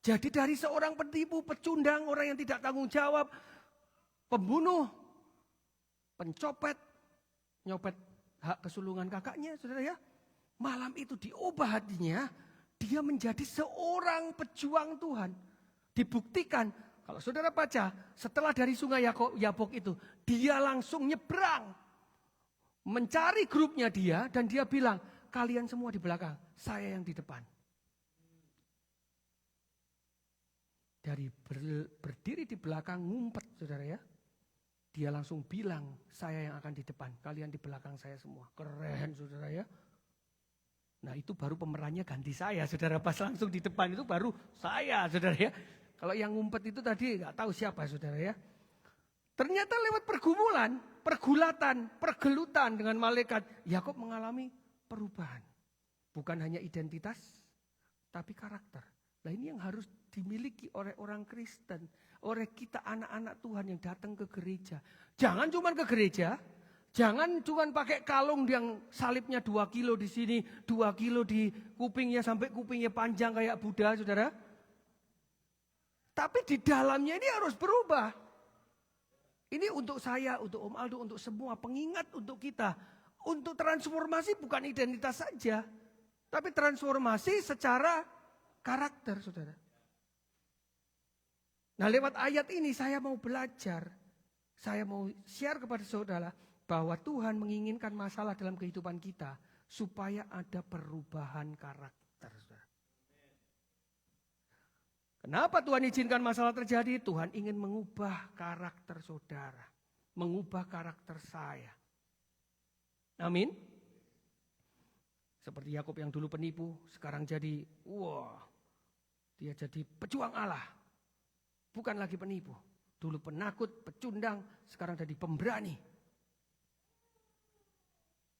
Jadi dari seorang penipu, pecundang, orang yang tidak tanggung jawab, pembunuh, pencopet, nyopet hak kesulungan kakaknya, saudara ya. Malam itu diubah hatinya, dia menjadi seorang pejuang Tuhan. Dibuktikan, kalau saudara baca, setelah dari sungai Yabok itu, dia langsung nyebrang. Mencari grupnya dia, dan dia bilang, kalian semua di belakang, saya yang di depan. Dari berdiri di belakang, ngumpet saudara ya. Dia langsung bilang, saya yang akan di depan, kalian di belakang saya semua. Keren saudara ya. Nah itu baru pemerannya ganti saya, saudara. Pas langsung di depan itu baru saya, saudara ya. Kalau yang ngumpet itu tadi nggak tahu siapa, saudara ya. Ternyata lewat pergumulan, pergulatan, pergelutan dengan malaikat, Yakob mengalami perubahan. Bukan hanya identitas, tapi karakter. Nah ini yang harus dimiliki oleh orang Kristen, oleh kita anak-anak Tuhan yang datang ke gereja. Jangan cuma ke gereja, jangan cuma pakai kalung yang salibnya 2 kilo di sini, 2 kilo di kupingnya sampai kupingnya panjang kayak Buddha, saudara. Tapi di dalamnya ini harus berubah. Ini untuk saya, untuk Om Aldo, untuk semua pengingat untuk kita. Untuk transformasi bukan identitas saja, tapi transformasi secara karakter, saudara. Nah lewat ayat ini saya mau belajar, saya mau share kepada saudara bahwa Tuhan menginginkan masalah dalam kehidupan kita supaya ada perubahan karakter, saudara. Kenapa Tuhan izinkan masalah terjadi? Tuhan ingin mengubah karakter saudara, mengubah karakter saya. Amin. Seperti Yakob yang dulu penipu, sekarang jadi, dia jadi pejuang Allah. Bukan lagi penipu. Dulu penakut, pecundang, sekarang jadi pemberani.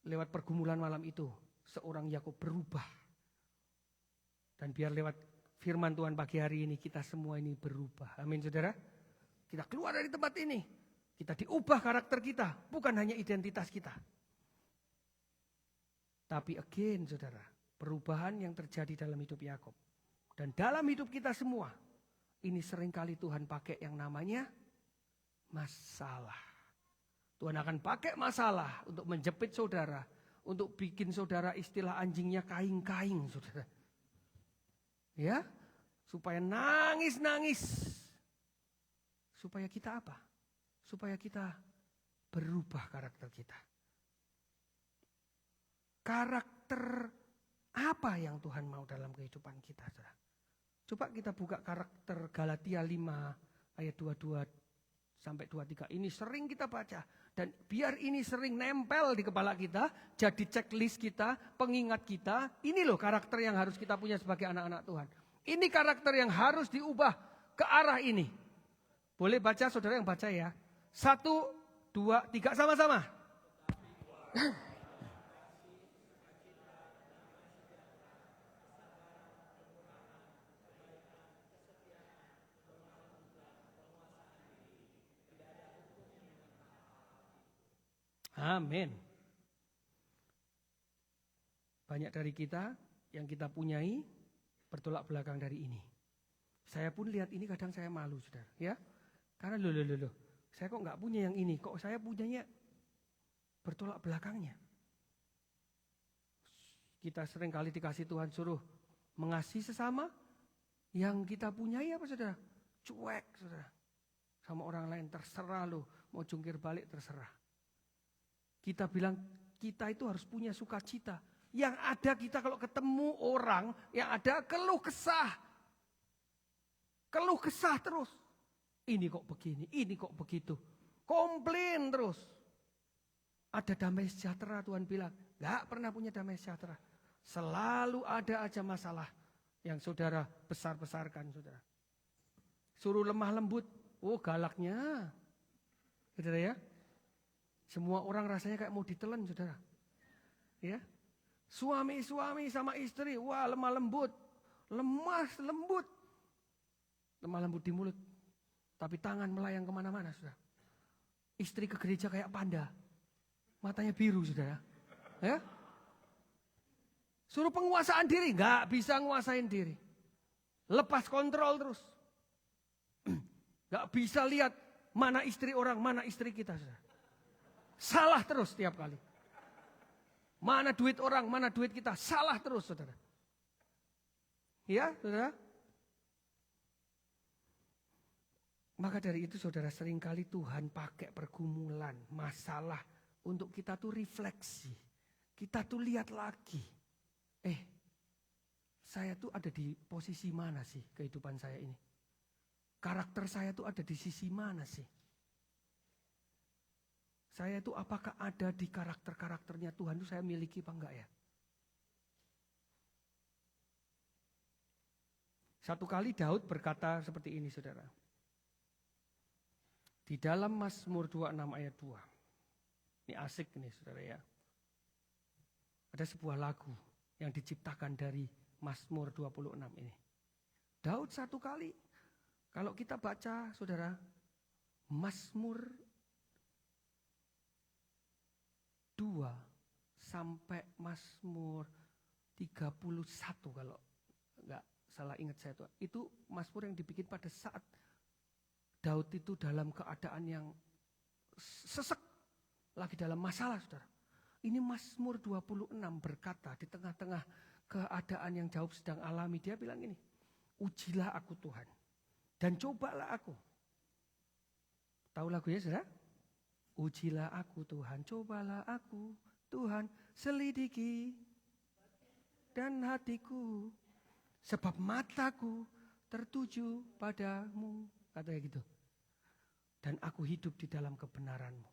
Lewat pergumulan malam itu, seorang Yakob berubah. Dan biar lewat firman Tuhan pagi hari ini, kita semua ini berubah. Amin saudara. Kita keluar dari tempat ini. Kita diubah karakter kita, bukan hanya identitas kita. Tapi again saudara, perubahan yang terjadi dalam hidup Yakob. Dan dalam hidup kita semua, ini seringkali Tuhan pakai yang namanya masalah. Tuhan akan pakai masalah untuk menjepit saudara, untuk bikin saudara istilah anjingnya kaing-kaing saudara. Ya, supaya nangis-nangis. Supaya kita apa? Supaya kita berubah karakter kita. Karakter apa yang Tuhan mau dalam kehidupan kita, saudara? Coba kita buka karakter Galatia 5 ayat 22 sampai 23. Ini sering kita baca. Dan biar ini sering nempel di kepala kita, jadi checklist kita, pengingat kita. Ini loh karakter yang harus kita punya sebagai anak-anak Tuhan. Ini karakter yang harus diubah ke arah ini. Boleh baca saudara yang baca ya. 1, 2, 3 sama-sama. Amin. Banyak dari kita yang kita punyai bertolak belakang dari ini. Saya pun lihat ini kadang saya malu, saudara. Ya, karena loh. Saya kok nggak punya yang ini, kok saya punyanya bertolak belakangnya. Kita sering kali dikasih Tuhan suruh mengasihi sesama, yang kita punyai apa saudara? Cuek saudara. Sama orang lain terserah loh, mau jungkir balik terserah. Kita bilang kita itu harus punya sukacita. Yang ada kita kalau ketemu orang, yang ada keluh kesah. Keluh kesah terus. Ini kok begini, ini kok begitu. komplain terus. Ada damai sejahtera, Tuhan bilang. Gak pernah punya damai sejahtera. Selalu ada aja masalah yang saudara besar-besarkan, saudara. Suruh lemah lembut, oh galaknya. Saudara ya. Semua orang rasanya kayak mau ditelan, saudara. Ya. Suami-suami sama istri, wah lemah lembut. Lemah lembut. Lemah lembut di mulut. Tapi tangan melayang kemana-mana, saudara. Istri ke gereja kayak panda. Matanya biru, saudara. Ya. Suruh penguasaan diri, nggak bisa nguasain diri. Lepas kontrol terus. Nggak bisa lihat mana istri orang, mana istri kita, saudara. Salah terus setiap kali. Mana duit orang, mana duit kita, salah terus, saudara. Ya, saudara. Maka dari itu, saudara, seringkali Tuhan pakai pergumulan, masalah untuk kita tuh refleksi. Kita tuh lihat lagi. Saya tuh ada di posisi mana sih kehidupan saya ini? Karakter saya tuh ada di sisi mana sih? Saya tuh apakah ada di karakter-karakternya Tuhan tuh saya miliki apa enggak ya? Satu kali Daud berkata seperti ini, saudara. Di dalam Mazmur 26 ayat 2. Ini asik nih, saudara ya. Ada sebuah lagu yang diciptakan dari Mazmur 26 ini. Daud satu kali, kalau kita baca, saudara, Mazmur 2 sampai Mazmur 31 kalau enggak salah ingat saya itu Mazmur yang dibikin pada saat Daud itu dalam keadaan yang sesek, lagi dalam masalah, saudara. Ini Mazmur 26 berkata di tengah-tengah keadaan yang Daud sedang alami, dia bilang gini, ujilah aku Tuhan dan cobalah aku. Tahu lagunya, saudara? Ujilah aku Tuhan, cobalah aku Tuhan, selidiki dan hatiku, sebab mataku tertuju padamu, katanya gitu. Dan aku hidup di dalam kebenaran-Mu.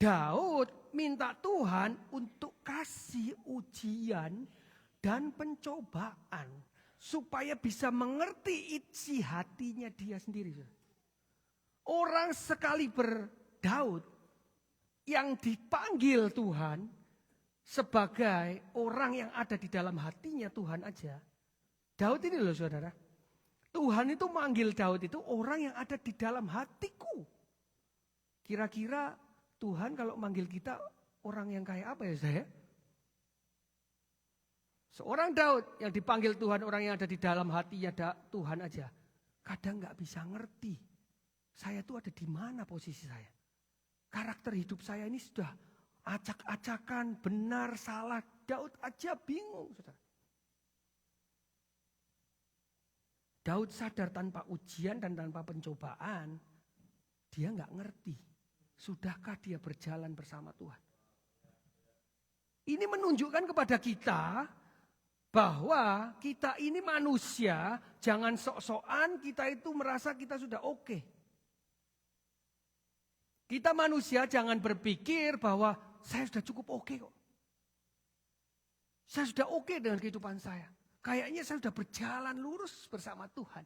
Daud minta Tuhan untuk kasih ujian dan pencobaan supaya bisa mengerti isi hatinya dia sendiri. Orang sekaliber Daud yang dipanggil Tuhan sebagai orang yang ada di dalam hatinya Tuhan aja. Daud ini loh, saudara. Tuhan itu manggil Daud itu orang yang ada di dalam hatiku. Kira-kira Tuhan kalau manggil kita orang yang kayak apa ya, saya? Seorang Daud yang dipanggil Tuhan, orang yang ada di dalam hatinya Tuhan aja. Kadang gak bisa ngerti. Saya tuh ada di mana posisi saya. Karakter hidup saya ini sudah acak-acakan, benar, salah. Daud aja bingung, saudara. Daud sadar tanpa ujian dan tanpa pencobaan, dia gak ngerti. Sudahkah dia berjalan bersama Tuhan? Ini menunjukkan kepada kita bahwa kita ini manusia, jangan sok-sokan kita itu merasa kita sudah oke. Kita manusia jangan berpikir bahwa saya sudah cukup oke kok. Saya sudah oke dengan kehidupan saya. Kayaknya saya sudah berjalan lurus bersama Tuhan.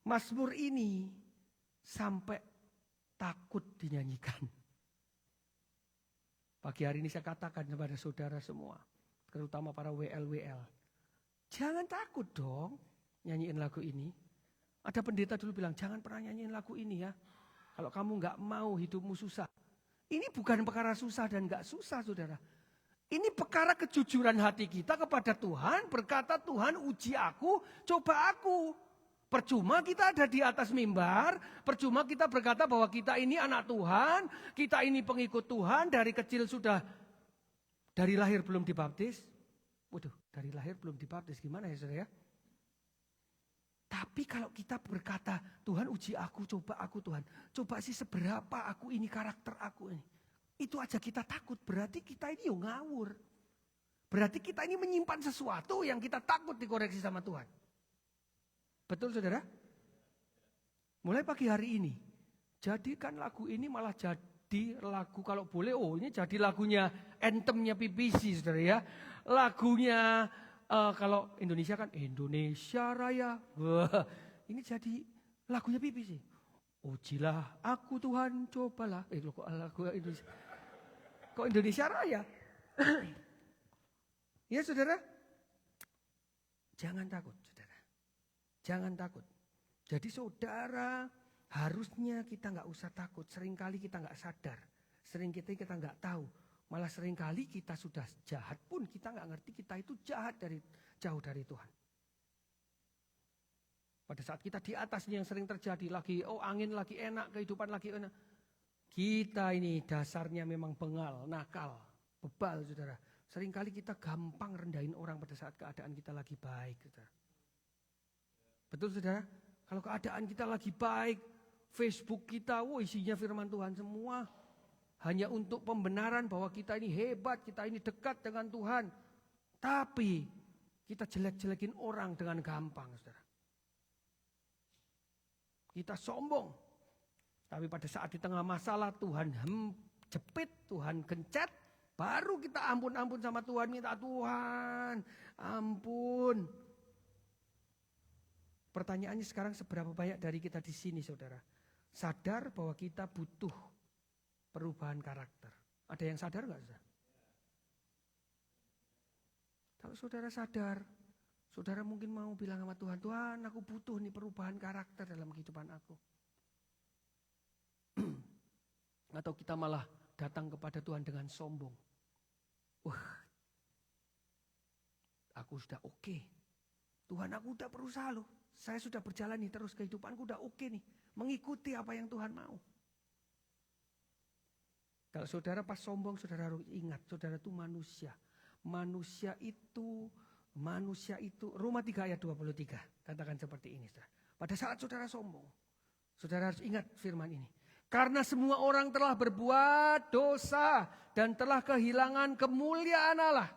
Mazmur ini sampai takut dinyanyikan. Pagi hari ini saya katakan kepada saudara semua, terutama para WL. Jangan takut dong nyanyiin lagu ini. Ada pendeta dulu bilang, jangan pernah nyanyiin lagu ini ya. Kalau kamu gak mau hidupmu susah. Ini bukan perkara susah dan gak susah, saudara. Ini perkara kejujuran hati kita kepada Tuhan. Berkata, Tuhan uji aku, coba aku. Percuma kita ada di atas mimbar, percuma kita berkata bahwa kita ini anak Tuhan, kita ini pengikut Tuhan, dari kecil sudah, dari lahir belum dibaptis. Waduh, dari lahir belum dibaptis, gimana ya saudara ya? Tapi kalau kita berkata, Tuhan uji aku, coba aku Tuhan. Coba sih seberapa aku ini, karakter aku ini. Itu aja kita takut, berarti kita ini ngawur. Berarti kita ini menyimpan sesuatu yang kita takut dikoreksi sama Tuhan. Betul saudara? mulai pagi hari ini, jadikan lagu ini malah jadi lagu kalau boleh, ini jadi lagunya anthemnya PPC, saudara ya. Lagunya kalau Indonesia kan Indonesia Raya. Wah, ini jadi lagunya PPC. Ujilah aku Tuhan, cobalah. Kok lagu Indonesia? Kok Indonesia Raya? Ya saudara, jangan takut saudara. Jangan takut. Jadi saudara, harusnya kita nggak usah takut. Seringkali kita nggak sadar. Seringkali kita nggak tahu. Malah seringkali kita sudah jahat pun kita nggak ngerti kita itu jahat jauh dari Tuhan. Pada saat kita di atasnya yang sering terjadi lagi, angin lagi enak, kehidupan lagi enak. Kita ini dasarnya memang bengal, nakal, bebal saudara. Seringkali kita gampang rendahin orang pada saat keadaan kita lagi baik saudara. Betul saudara? Kalau keadaan kita lagi baik, Facebook kita, isinya firman Tuhan semua. Hanya untuk pembenaran bahwa kita ini hebat, kita ini dekat dengan Tuhan. Tapi kita jelek-jelekin orang dengan gampang, saudara. Kita sombong. Tapi pada saat di tengah masalah Tuhan jepit, Tuhan gencet. Baru kita ampun-ampun sama Tuhan, minta Tuhan ampun. Pertanyaannya sekarang seberapa banyak dari kita di sini saudara sadar bahwa kita butuh perubahan karakter. Ada yang sadar enggak saudara? Kalau saudara sadar, saudara mungkin mau bilang sama Tuhan, Tuhan aku butuh nih perubahan karakter dalam kehidupan aku. Atau kita malah datang kepada Tuhan dengan sombong. Wah, aku sudah oke. Tuhan aku udah berusaha loh. Saya sudah berjalan nih terus kehidupanku udah oke nih. Mengikuti apa yang Tuhan mau. Kalau saudara pas sombong, saudara harus ingat, saudara itu manusia. Manusia itu, Roma 3 ayat 23. Katakan seperti ini. Saudara. Pada saat saudara sombong, saudara harus ingat firman ini. Karena semua orang telah berbuat dosa dan telah kehilangan kemuliaan Allah.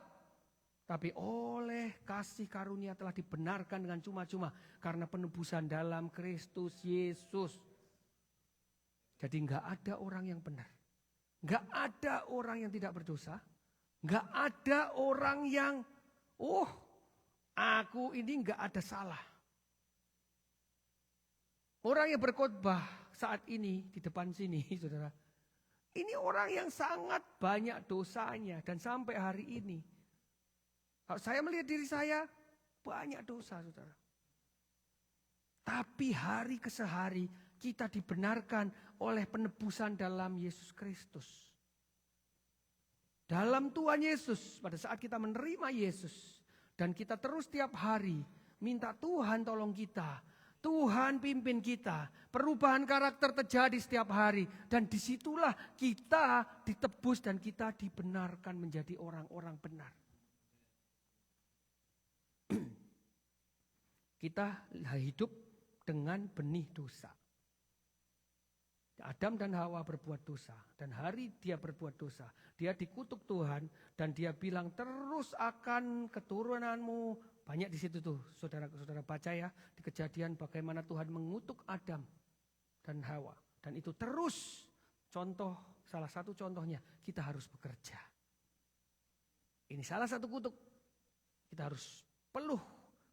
Tapi oleh kasih karunia telah dibenarkan dengan cuma-cuma karena penebusan dalam Kristus Yesus. Jadi enggak ada orang yang benar. Enggak ada orang yang tidak berdosa. Enggak ada orang yang, aku ini enggak ada salah. Orang yang berkhotbah saat ini di depan sini, saudara. Ini orang yang sangat banyak dosanya dan sampai hari ini. Kalau saya melihat diri saya, banyak dosa saudara. Tapi hari ke sehari kita dibenarkan oleh penebusan dalam Yesus Kristus. Dalam Tuhan Yesus, pada saat kita menerima Yesus. Dan kita terus tiap hari minta Tuhan tolong kita. Tuhan pimpin kita. Perubahan karakter terjadi setiap hari. Dan disitulah kita ditebus dan kita dibenarkan menjadi orang-orang benar. Kita hidup dengan benih dosa. Adam dan Hawa berbuat dosa. Dan hari dia berbuat dosa. Dia dikutuk Tuhan. Dan dia bilang terus akan keturunanmu. Banyak di situ tuh saudara-saudara baca ya. Di Kejadian bagaimana Tuhan mengutuk Adam dan Hawa. Dan itu terus salah satu contohnya kita harus bekerja. Ini salah satu kutuk. Kita harus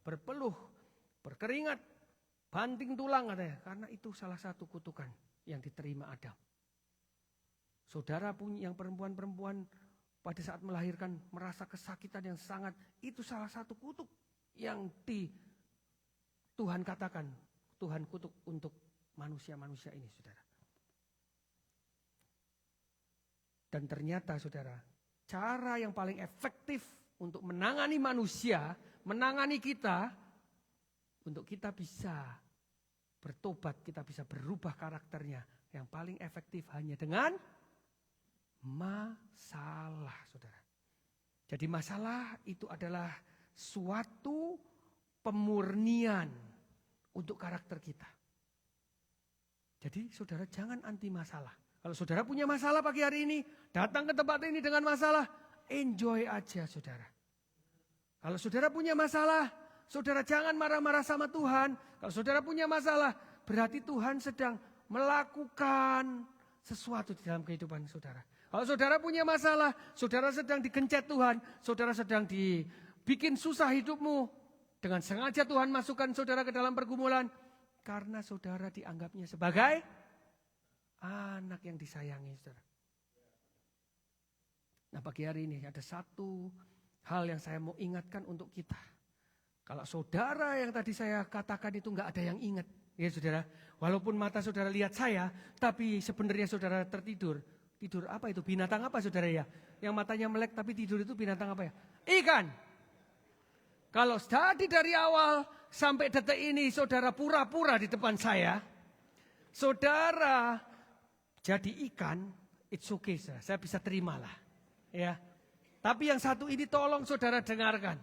berpeluh, berkeringat, banting tulang katanya. Karena itu salah satu kutukan yang diterima Adam. Saudara punya yang perempuan-perempuan pada saat melahirkan merasa kesakitan yang sangat. Itu salah satu kutuk yang Tuhan katakan. Tuhan kutuk untuk manusia-manusia ini saudara. Dan ternyata saudara, cara yang paling efektif untuk menangani manusia, menangani kita, untuk kita bisa bertobat, kita bisa berubah karakternya. Yang paling efektif hanya dengan masalah, saudara. Jadi masalah itu adalah suatu pemurnian untuk karakter kita. Jadi saudara jangan anti masalah. Kalau saudara punya masalah pagi hari ini, datang ke tempat ini dengan masalah, enjoy aja saudara. Kalau saudara punya masalah, saudara jangan marah-marah sama Tuhan. Kalau saudara punya masalah, berarti Tuhan sedang melakukan sesuatu di dalam kehidupan saudara. Kalau saudara punya masalah, saudara sedang digencet Tuhan, saudara sedang dibikin susah hidupmu, dengan sengaja Tuhan masukkan saudara ke dalam pergumulan, karena saudara dianggapnya sebagai anak yang disayangi, saudara. Nah, pagi hari ini ada satu hal yang saya mau ingatkan untuk kita. Kalau saudara yang tadi saya katakan itu nggak ada yang ingat, ya saudara. Walaupun mata saudara lihat saya, tapi sebenarnya saudara tertidur. Tidur apa itu? Binatang apa saudara ya? Yang matanya melek tapi tidur itu binatang apa ya? Ikan. Kalau tadi dari awal sampai detik ini saudara pura-pura di depan saya, saudara jadi ikan, it's okay, saya bisa terimalah. Ya. Tapi yang satu ini tolong saudara dengarkan.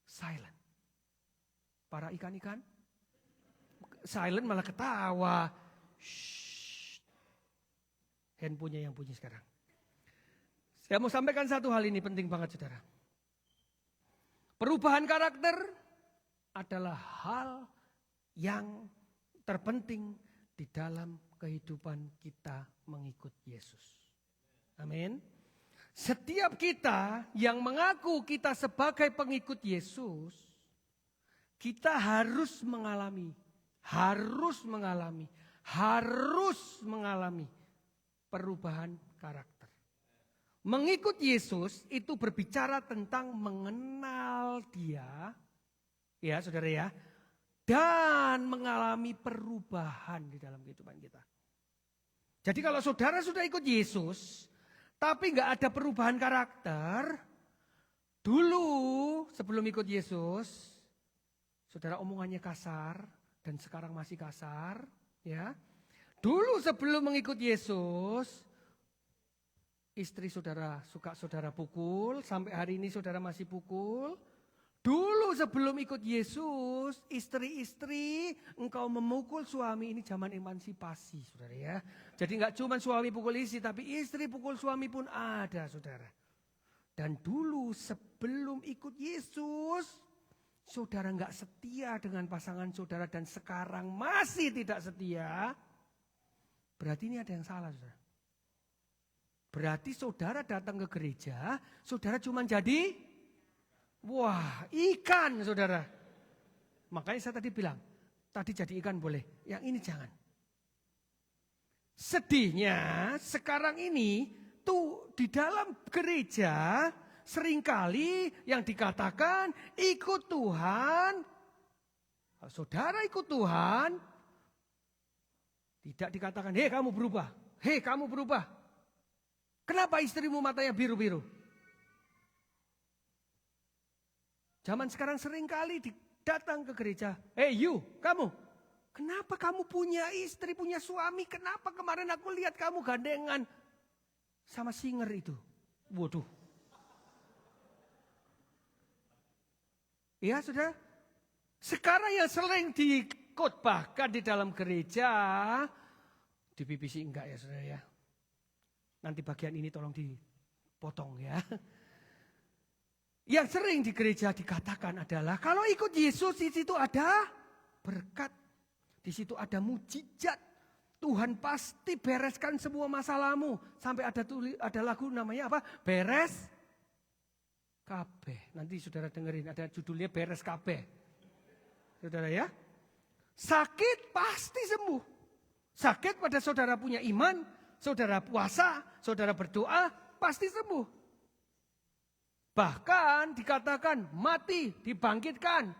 Silent. Para ikan-ikan silent malah ketawa. Shh. Handphonenya yang bunyi sekarang. Saya mau sampaikan satu hal ini penting banget saudara. Perubahan karakter adalah hal yang terpenting di dalam kehidupan kita mengikut Yesus. Amin. Setiap kita yang mengaku kita sebagai pengikut Yesus, kita harus mengalami perubahan karakter. Mengikut Yesus itu berbicara tentang mengenal Dia, ya saudara ya, dan mengalami perubahan di dalam kehidupan kita. Jadi kalau saudara sudah ikut Yesus, tapi nggak ada perubahan karakter, dulu sebelum ikut Yesus, saudara omongannya kasar dan sekarang masih kasar, ya. Dulu sebelum mengikut Yesus, istri saudara suka saudara pukul, sampai hari ini saudara masih pukul. Dulu sebelum ikut Yesus, istri-istri engkau memukul suami, ini zaman emansipasi saudara ya. Jadi enggak cuma suami pukul istri, tapi istri pukul suami pun ada saudara. Dan dulu sebelum ikut Yesus, saudara enggak setia dengan pasangan saudara dan sekarang masih tidak setia, berarti ini ada yang salah saudara. Berarti saudara datang ke gereja, saudara cuma jadi wah, ikan saudara. Makanya saya tadi bilang, tadi jadi ikan boleh, yang ini jangan. Sedihnya sekarang ini tuh di dalam gereja seringkali yang dikatakan ikut Tuhan. Kalau saudara ikut Tuhan, tidak dikatakan, hei kamu berubah, hei kamu berubah. Kenapa istrimu matanya biru-biru? Zaman sekarang seringkali datang ke gereja, hey you, kamu, kenapa kamu punya istri, punya suami, kenapa kemarin aku lihat kamu gandengan sama singer itu? Waduh. Ya sudah, sekarang yang sering dikotbahkan di dalam gereja, di BBC enggak ya saudara ya. Nanti bagian ini tolong dipotong ya. Yang sering di gereja dikatakan adalah kalau ikut Yesus di situ ada berkat, di situ ada mujizat. Tuhan pasti bereskan semua masalahmu. Sampai ada lagu namanya apa? Beres kabeh. Nanti saudara dengerin ada judulnya Beres kabeh. Saudara ya. Sakit pasti sembuh. Sakit pada saudara punya iman, saudara puasa, saudara berdoa pasti sembuh. Bahkan dikatakan mati, dibangkitkan.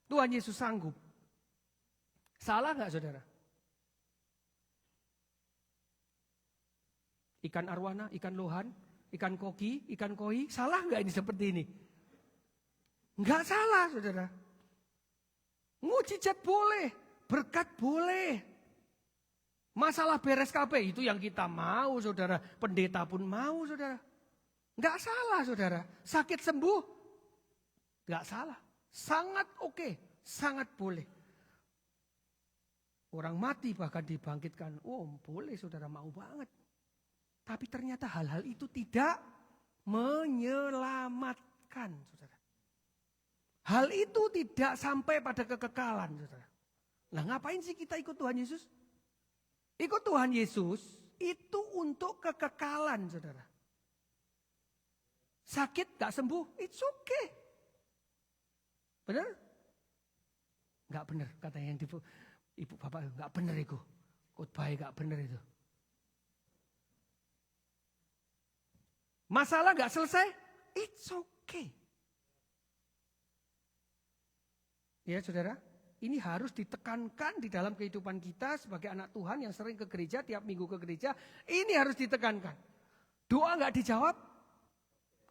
Tuhan Yesus sanggup. Salah nggak saudara? Ikan arwana, ikan lohan, ikan koki, ikan koi. Salah nggak ini seperti ini? Nggak salah saudara. Mujizat boleh, berkat boleh. Masalah beres kabeh itu yang kita mau saudara. Pendeta pun mau saudara. Enggak salah saudara, sakit sembuh, enggak salah, sangat oke, sangat boleh. Orang mati bahkan dibangkitkan, oh boleh saudara, mau banget. Tapi ternyata hal-hal itu tidak menyelamatkan saudara. Hal itu tidak sampai pada kekekalan saudara. Nah, ngapain sih kita ikut Tuhan Yesus? Ikut Tuhan Yesus itu untuk kekekalan, saudara. Sakit gak sembuh, it's okay. Benar? Gak benar, katanya yang ibu bapak, gak benar itu. Khotbah gak benar itu. Masalah gak selesai, it's okay. Ya saudara, ini harus ditekankan di dalam kehidupan kita sebagai anak Tuhan yang sering ke gereja, tiap minggu ke gereja. Ini harus ditekankan. Doa gak dijawab,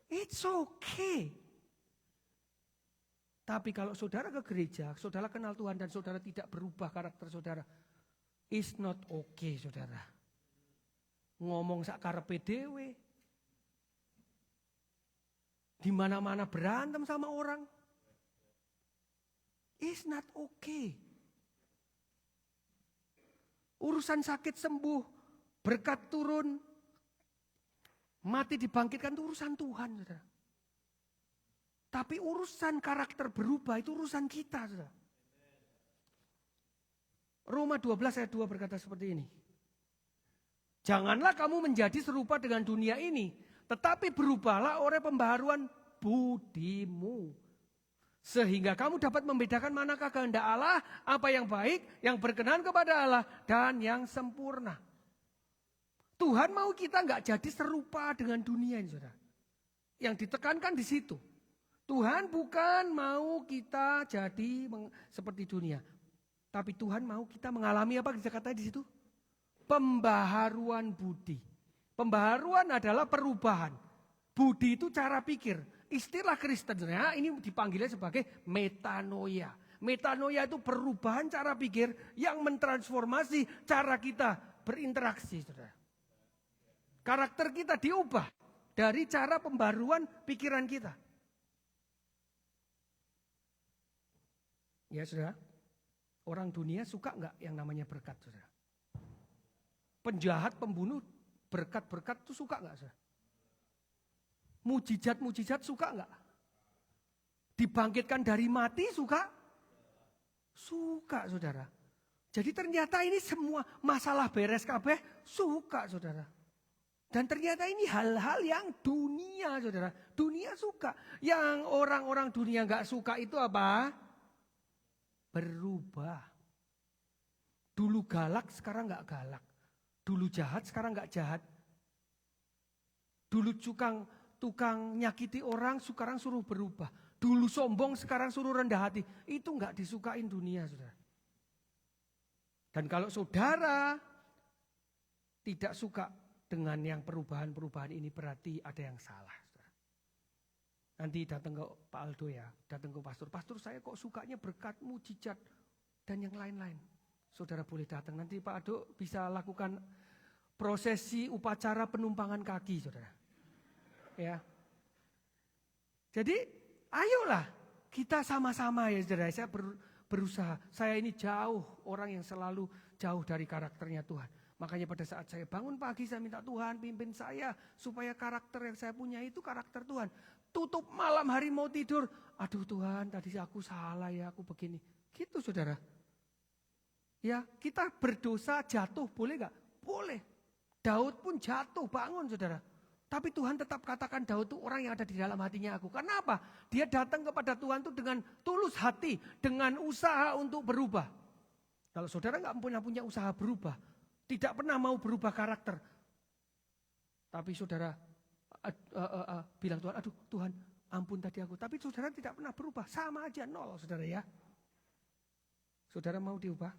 it's okay. Tapi kalau saudara ke gereja, saudara kenal Tuhan dan saudara tidak berubah karakter saudara, it's not okay saudara. Ngomong sakarepe dhewe. Di mana-mana berantem sama orang. It's not okay. Urusan sakit sembuh, berkat turun, mati dibangkitkan itu urusan Tuhan, saudara. Tapi urusan karakter berubah itu urusan kita, saudara. Roma 12 ayat 2 berkata seperti ini. Janganlah kamu menjadi serupa dengan dunia ini, tetapi berubahlah oleh pembaharuan budimu. Sehingga kamu dapat membedakan manakah kehendak Allah, apa yang baik, yang berkenan kepada Allah, dan yang sempurna. Tuhan mau kita nggak jadi serupa dengan dunia ini, saudara. Yang ditekankan di situ. Tuhan bukan mau kita jadi seperti dunia. Tapi Tuhan mau kita mengalami apa kita katakan di situ? Pembaharuan budi. Pembaharuan adalah perubahan. Budi itu cara pikir. Istilah Kristen ini dipanggilnya sebagai metanoia. Metanoia itu perubahan cara pikir yang mentransformasi cara kita berinteraksi, saudara. Karakter kita diubah dari cara pembaruan pikiran kita. Ya saudara, orang dunia suka nggak yang namanya berkat, saudara? Penjahat, pembunuh, berkat-berkat itu suka nggak, saudara? Mujizat-mujizat suka nggak? Dibangkitkan dari mati suka? Suka, saudara. Jadi ternyata ini semua masalah beres kabeh suka, saudara. Dan ternyata ini hal-hal yang dunia, saudara. Dunia suka. Yang orang-orang dunia nggak suka itu apa? Berubah. Dulu galak, sekarang nggak galak. Dulu jahat, sekarang nggak jahat. Dulu tukang nyakiti orang, sekarang suruh berubah. Dulu sombong, sekarang suruh rendah hati. Itu nggak disukain dunia, saudara. Dan kalau saudara tidak suka dengan yang perubahan-perubahan ini, berarti ada yang salah, saudara. Nanti datang ke Pak Aldo ya, datang ke pastor. Pastor, saya kok sukanya berkat, mujizat, dan yang lain-lain. Saudara boleh datang. Nanti Pak Aldo bisa lakukan prosesi upacara penumpangan kaki, saudara. Ya. Jadi ayolah kita sama-sama ya saudara. Saya berusaha. Saya ini jauh orang yang selalu jauh dari karakternya Tuhan. Makanya pada saat saya bangun pagi saya minta Tuhan pimpin saya supaya karakter yang saya punya itu karakter Tuhan. Tutup malam hari mau tidur. Aduh Tuhan tadi aku salah ya aku begini. Gitu saudara. Ya kita berdosa jatuh boleh gak? Boleh. Daud pun jatuh bangun saudara. Tapi Tuhan tetap katakan Daud itu orang yang ada di dalam hatinya aku. Karena apa? Dia datang kepada Tuhan itu dengan tulus hati. Dengan usaha untuk berubah. Kalau saudara gak punya usaha berubah. Tidak pernah mau berubah karakter. Tapi saudara bilang Tuhan, aduh Tuhan ampun tadi aku. Tapi saudara tidak pernah berubah. Sama aja nol saudara ya. Saudara mau diubah?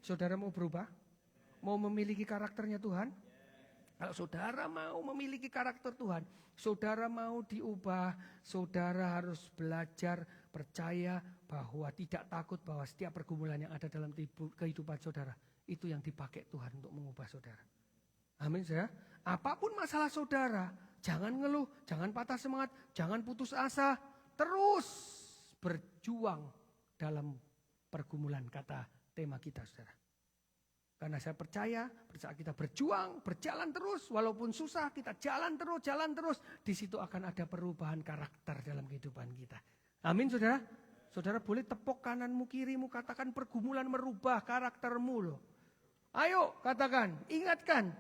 Saudara mau berubah? Mau memiliki karakternya Tuhan? Kalau saudara mau memiliki karakter Tuhan, saudara mau diubah, saudara harus belajar percaya bahwa tidak takut bahwa setiap pergumulan yang ada dalam kehidupan saudara, itu yang dipakai Tuhan untuk mengubah saudara. Amin saudara. Apapun masalah saudara, jangan ngeluh, jangan patah semangat, jangan putus asa, terus berjuang dalam pergumulan kata tema kita saudara. Karena saya percaya saat kita berjuang, berjalan terus, walaupun susah kita jalan terus, di situ akan ada perubahan karakter dalam kehidupan kita. Amin saudara. Saudara boleh tepuk kananmu kirimu, katakan pergumulan merubah karaktermu loh. Ayo katakan, ingatkan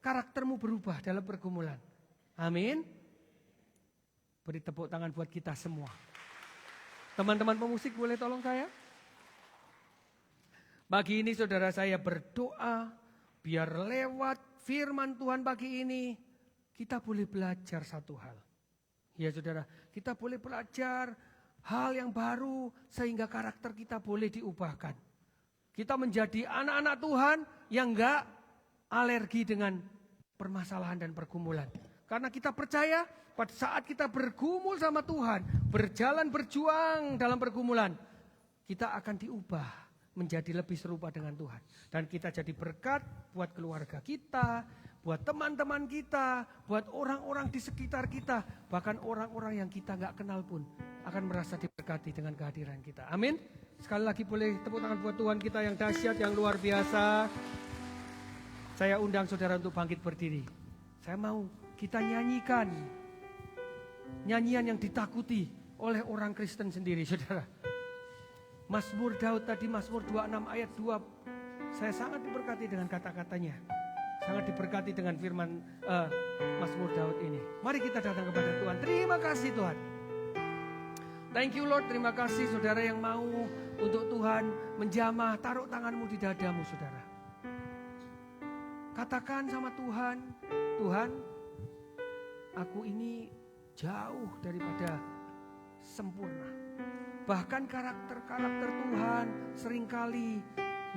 karaktermu berubah dalam pergumulan. Amin. Beri tepuk tangan buat kita semua. Teman-teman pemusik boleh tolong saya? Pagi ini saudara saya berdoa, biar lewat firman Tuhan pagi ini, kita boleh belajar satu hal. Ya saudara, kita boleh belajar hal yang baru sehingga karakter kita boleh diubahkan. Kita menjadi anak-anak Tuhan yang enggak alergi dengan permasalahan dan pergumulan. Karena kita percaya pada saat kita bergumul sama Tuhan, berjalan berjuang dalam pergumulan, kita akan diubah menjadi lebih serupa dengan Tuhan. Dan kita jadi berkat buat keluarga kita, buat teman-teman kita, buat orang-orang di sekitar kita, bahkan orang-orang yang kita nggak kenal pun akan merasa diberkati dengan kehadiran kita. Amin. Sekali lagi boleh tepuk tangan buat Tuhan kita yang dahsyat, yang luar biasa. Saya undang saudara untuk bangkit berdiri. Saya mau kita nyanyikan nyanyian yang ditakuti oleh orang Kristen sendiri, saudara. Mazmur Daud tadi, Mazmur 26 ayat 2. Saya sangat diberkati dengan kata-katanya. Sangat diberkati dengan firman Mazmur Daud ini. Mari kita datang kepada Tuhan. Terima kasih Tuhan. Thank you Lord, terima kasih saudara yang mau untuk Tuhan menjamah. Taruh tanganmu di dadamu saudara. Katakan sama Tuhan, Tuhan, aku ini jauh daripada sempurna. Bahkan karakter-karakter Tuhan seringkali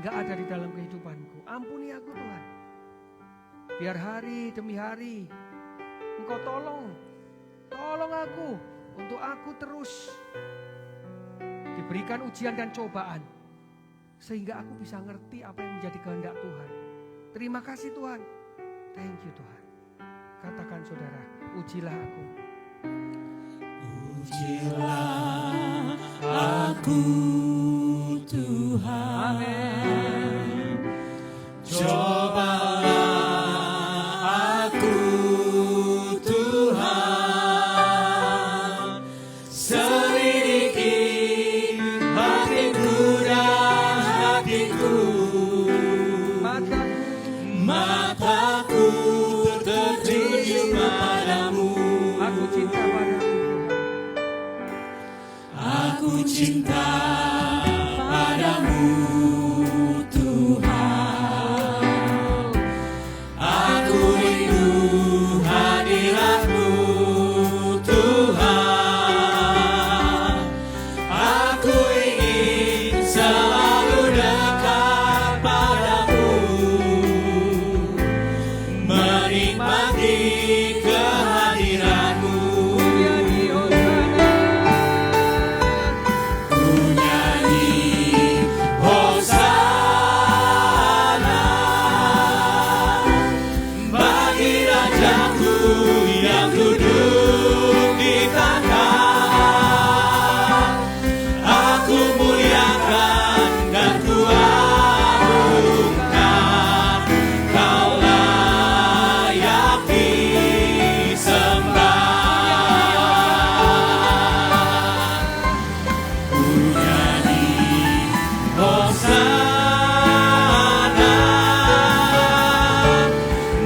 gak ada di dalam kehidupanku. Ampuni aku Tuhan. Biar hari demi hari Engkau tolong aku untuk aku terus diberikan ujian dan cobaan. Sehingga aku bisa ngerti apa yang menjadi kehendak Tuhan. Terima kasih Tuhan. Thank you Tuhan. Katakan saudara, ujilah aku. Ujilah aku Tuhan. Amin. Cobalah aku Tuhan. Selidiki batinku dan hatiku. Mataku tertuju padamu. Aku cinta padamu. Aku cinta padamu Tuhan. Aku rindu hadirat-Mu Tuhan. Aku ingin selalu dekat padamu, menikmati kehadiran-Mu. Yang duduk di tanah, aku muliakan dan ku agungkan. Kau layak disembah. Ku nyanyi hosana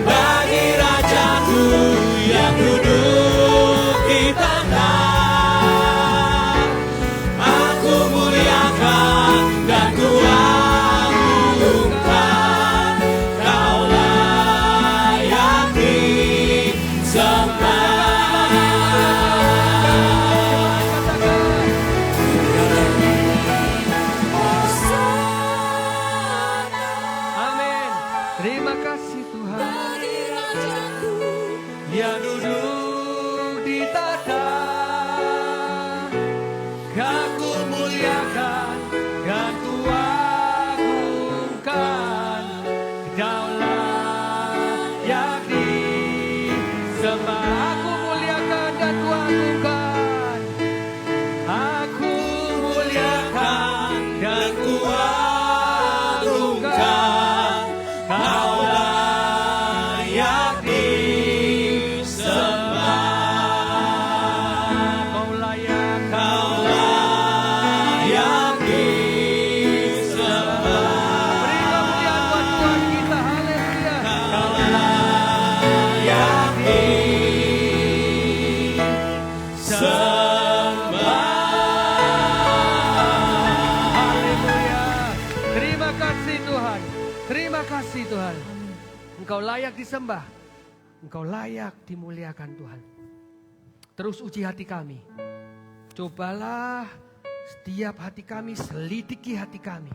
bagi Rajaku yang duduk di tanah. Aku muliakan dan ku agungkan. Kau layak disembah. Amin. Terima kasih Tuhan. Yang duduk di tanah, aku muliakan dan ku agungkan. Kau layak disembah. Aku muliakan dan ku agungkan. Aku muliakan dan ku agungkan. Kau layak disembah. Tuhan. Engkau layak disembah. Engkau layak dimuliakan Tuhan. Terus uji hati kami. Cobalah setiap hati kami, selidiki hati kami.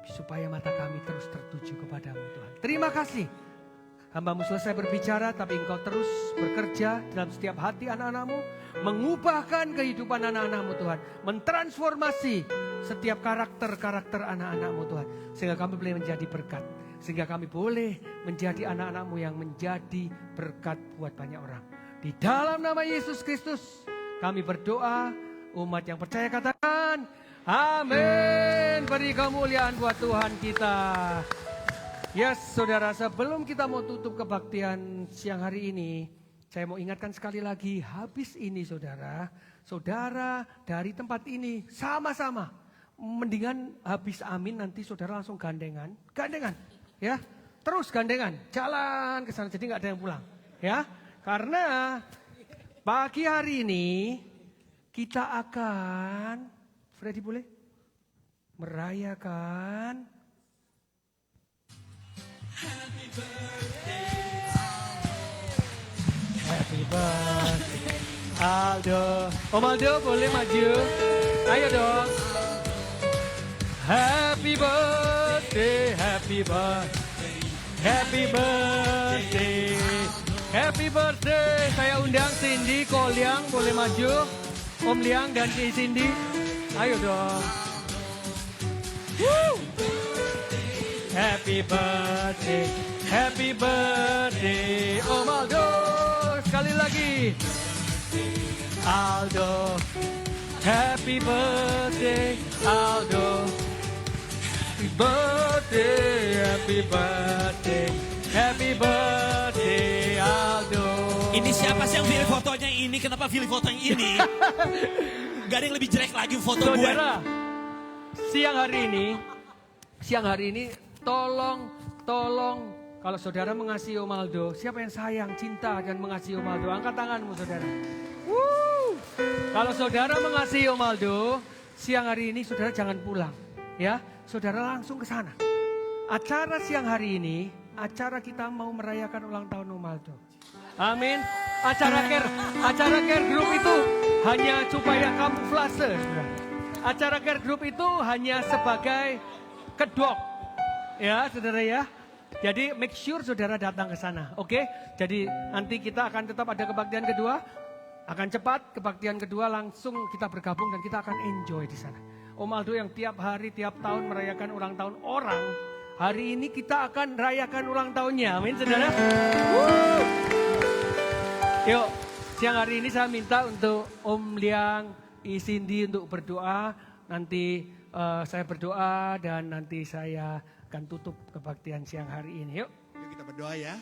Supaya mata kami terus tertuju kepadamu Tuhan. Terima kasih. Hamba-Mu selesai berbicara, tapi Engkau terus bekerja dalam setiap hati anak-anak-Mu. Mengubahkan kehidupan anak-anak-Mu Tuhan. Mentransformasi setiap karakter-karakter anak-anak-Mu Tuhan. Sehingga kami boleh menjadi berkat. Sehingga kami boleh menjadi anak-anak-Mu yang menjadi berkat buat banyak orang. Di dalam nama Yesus Kristus kami berdoa. Umat yang percaya katakan amin. Beri kemuliaan buat Tuhan kita. Yes, saudara, sebelum kita mau tutup kebaktian siang hari ini, saya mau ingatkan sekali lagi, habis ini saudara dari tempat ini sama-sama, mendingan habis amin nanti saudara langsung gandengan, ya, terus gandengan, jalan ke sana, jadi nggak ada yang pulang, ya, karena pagi hari ini kita akan, Freddy boleh, merayakan Happy birthday Aldo. Om Aldo boleh maju. Ayo dong. Happy birthday, happy birthday, happy birthday, happy birthday. Saya undang Cindy, Ko Liang boleh maju. Om Liang dan Ki Cindy. Ayo dong. Woo! Happy birthday, happy birthday, Om Aldo. Sekali lagi, Aldo. Happy birthday, Aldo. Happy birthday, happy birthday, happy birthday, Aldo. Ini siapa sih yang pilih fotonya ini? Kenapa pilih foto yang ini? Gak ada yang lebih jelek lagi foto gue. Saudara, siang hari ini tolong kalau saudara mengasihi Om Aldo, siapa yang sayang, cinta dan mengasihi Om Aldo, angkat tanganmu saudara. Woo! Kalau saudara mengasihi Om Aldo, siang hari ini saudara jangan pulang, ya, saudara langsung ke sana. Acara siang hari ini, acara kita mau merayakan ulang tahun Om Aldo. Amin. Acara care group itu hanya supaya kamuflase. Acara care group itu hanya sebagai kedok. Ya, saudara ya. Jadi make sure saudara datang ke sana, oke? Jadi nanti kita akan tetap ada kebaktian kedua, akan cepat kebaktian kedua langsung kita bergabung dan kita akan enjoy di sana. Om Aldo yang tiap hari, tiap tahun merayakan ulang tahun orang, hari ini kita akan rayakan ulang tahunnya, amin saudara. Woo! Yuk, siang hari ini saya minta untuk Om Liang, Cindy untuk berdoa, nanti saya berdoa dan nanti saya akan tutup kebaktian siang hari ini. Yuk kita berdoa ya.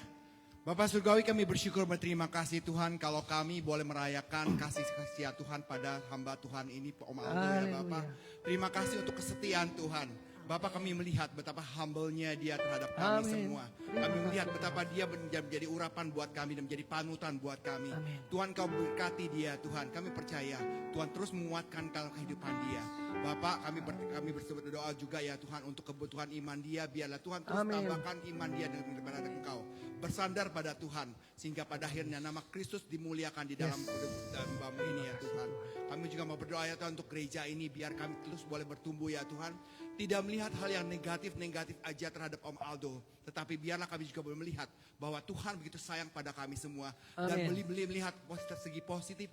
Bapak Surgawi, kami bersyukur berterima kasih Tuhan kalau kami boleh merayakan kasih setia Tuhan pada hamba Tuhan ini Om Aldo ya Bapak. Terima kasih untuk kesetiaan Tuhan. Bapak, kami melihat betapa humble-nya dia terhadap kami semua. Kami melihat betapa dia menjadi urapan buat kami dan menjadi panutan buat kami. Tuhan, Kau berkati dia Tuhan. Kami percaya Tuhan terus menguatkan dalam kehidupan dia. Bapak, kami berdoa juga ya Tuhan untuk kebutuhan iman dia. Biarlah Tuhan terus tambahkan iman dia kepada Engkau. Bersandar pada Tuhan. Sehingga pada akhirnya nama Kristus dimuliakan di dalam hamba-Mu ini ya Tuhan. Kami juga mau berdoa ya Tuhan untuk gereja ini. Biar kami terus boleh bertumbuh ya Tuhan. Tidak melihat hal yang negatif-negatif aja terhadap Om Aldo. Tetapi biarlah kami juga boleh melihat bahwa Tuhan begitu sayang pada kami semua. Dan melihat segi positif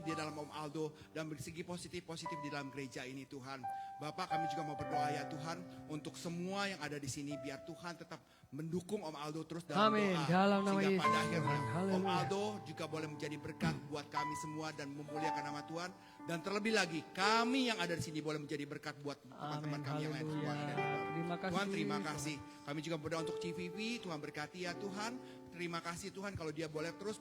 di dalam Om Aldo. Dan segi positif di dalam gereja ini Tuhan. Bapak, kami juga mau berdoa ya Tuhan untuk semua yang ada di sini. Biar Tuhan tetap mendukung Om Aldo terus dalam doa. Sehingga pada akhirnya Om Aldo juga boleh menjadi berkat buat kami semua dan memuliakan nama Tuhan. Dan terlebih lagi kami yang ada di sini boleh menjadi berkat buat teman-teman kami yang lain semua. Tuhan, terima kasih. Kami juga berdoa untuk CVV, Tuhan berkati ya Tuhan. Terima kasih Tuhan kalau dia boleh terus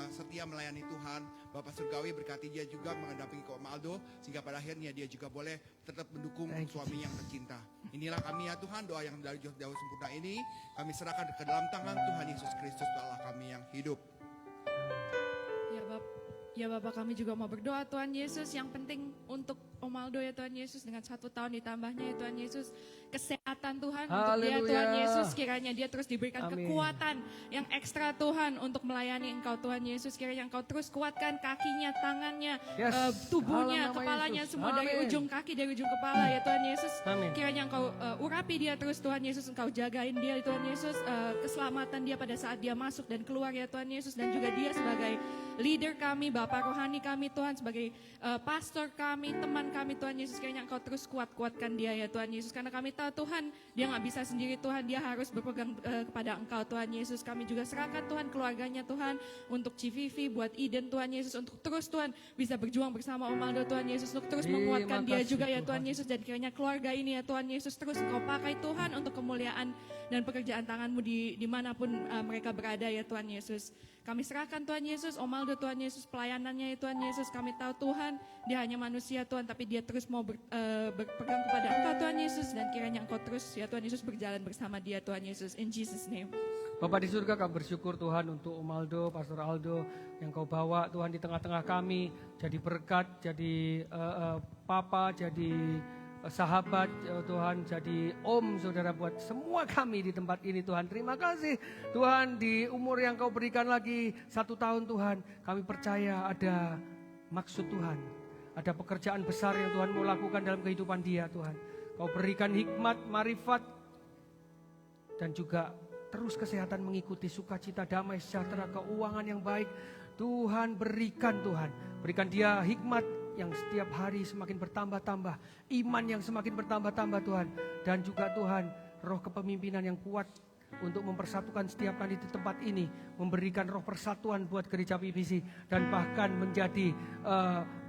setia melayani Tuhan. Bapak Surgawi berkati dia juga mendampingi Om Aldo. Sehingga pada akhirnya dia juga boleh tetap mendukung suami yang tercinta. Inilah kami ya Tuhan, doa yang dari jauh sempurna ini. Kami serahkan ke dalam tangan Tuhan Yesus Kristus Allah kami yang hidup. Ya Bapak, kami juga mau berdoa Tuhan Yesus, yang penting untuk Om Aldo ya Tuhan Yesus, dengan 1 tahun ditambahnya ya Tuhan Yesus, kesehatan Tuhan untuk dia Haleluya. Tuhan Yesus, kiranya dia terus diberikan Amin. kekuatan yang ekstra Tuhan untuk melayani Engkau Tuhan Yesus, kiranya Engkau terus kuatkan kakinya, tangannya, Yes. tubuhnya, Dalam nama kepalanya, Yesus. semua dari Amin. ujung kaki, dari ujung kepala ya Tuhan Yesus. Amin. Kiranya Engkau urapi dia terus Tuhan Yesus, Engkau jagain dia Tuhan Yesus, keselamatan dia pada saat dia masuk dan keluar ya Tuhan Yesus, dan juga dia sebagai leader kami, Bapak rohani kami Tuhan, sebagai pastor kami, teman kami Tuhan Yesus, kiranya Engkau terus kuatkan dia ya Tuhan Yesus, karena kami tahu Tuhan dia nggak bisa sendiri Tuhan, dia harus berpegang kepada Engkau Tuhan Yesus. Kami juga serahkan Tuhan keluarganya Tuhan, untuk CVV, buat Eden Tuhan Yesus, untuk terus Tuhan bisa berjuang bersama Om Aldo Tuhan Yesus, untuk terus menguatkan dia kasih, juga ya Tuhan. Tuhan Yesus, dan kiranya keluarga ini ya Tuhan Yesus terus Engkau pakai Tuhan untuk kemuliaan dan pekerjaan tangan-Mu dimanapun mereka berada ya Tuhan Yesus. Kami serahkan Tuhan Yesus, Om Aldo Tuhan Yesus, pelayanannya ya Tuhan Yesus. Kami tahu Tuhan, dia hanya manusia Tuhan, tapi dia terus mau berpegang kepada Engkau Tuhan Yesus, dan kiranya Engkau terus ya Tuhan Yesus berjalan bersama dia Tuhan Yesus. In Jesus name. Bapak di surga, kami bersyukur Tuhan untuk Om Aldo, Pastor Aldo yang Kau bawa Tuhan di tengah-tengah kami, jadi berkat, jadi papa, jadi sahabat Tuhan, jadi om saudara buat semua kami di tempat ini Tuhan. Terima kasih Tuhan, di umur yang Kau berikan lagi 1 tahun Tuhan, kami percaya ada maksud Tuhan, ada pekerjaan besar yang Tuhan mau lakukan dalam kehidupan dia Tuhan. Kau berikan hikmat, marifat, dan juga terus kesehatan mengikuti, sukacita, damai, sejahtera, keuangan yang baik. Tuhan berikan Tuhan, berikan dia hikmat yang setiap hari semakin bertambah-tambah, iman yang semakin bertambah-tambah Tuhan, dan juga Tuhan roh kepemimpinan yang kuat untuk mempersatukan setiap kali di tempat ini, memberikan roh persatuan buat gereja PBC, dan bahkan menjadi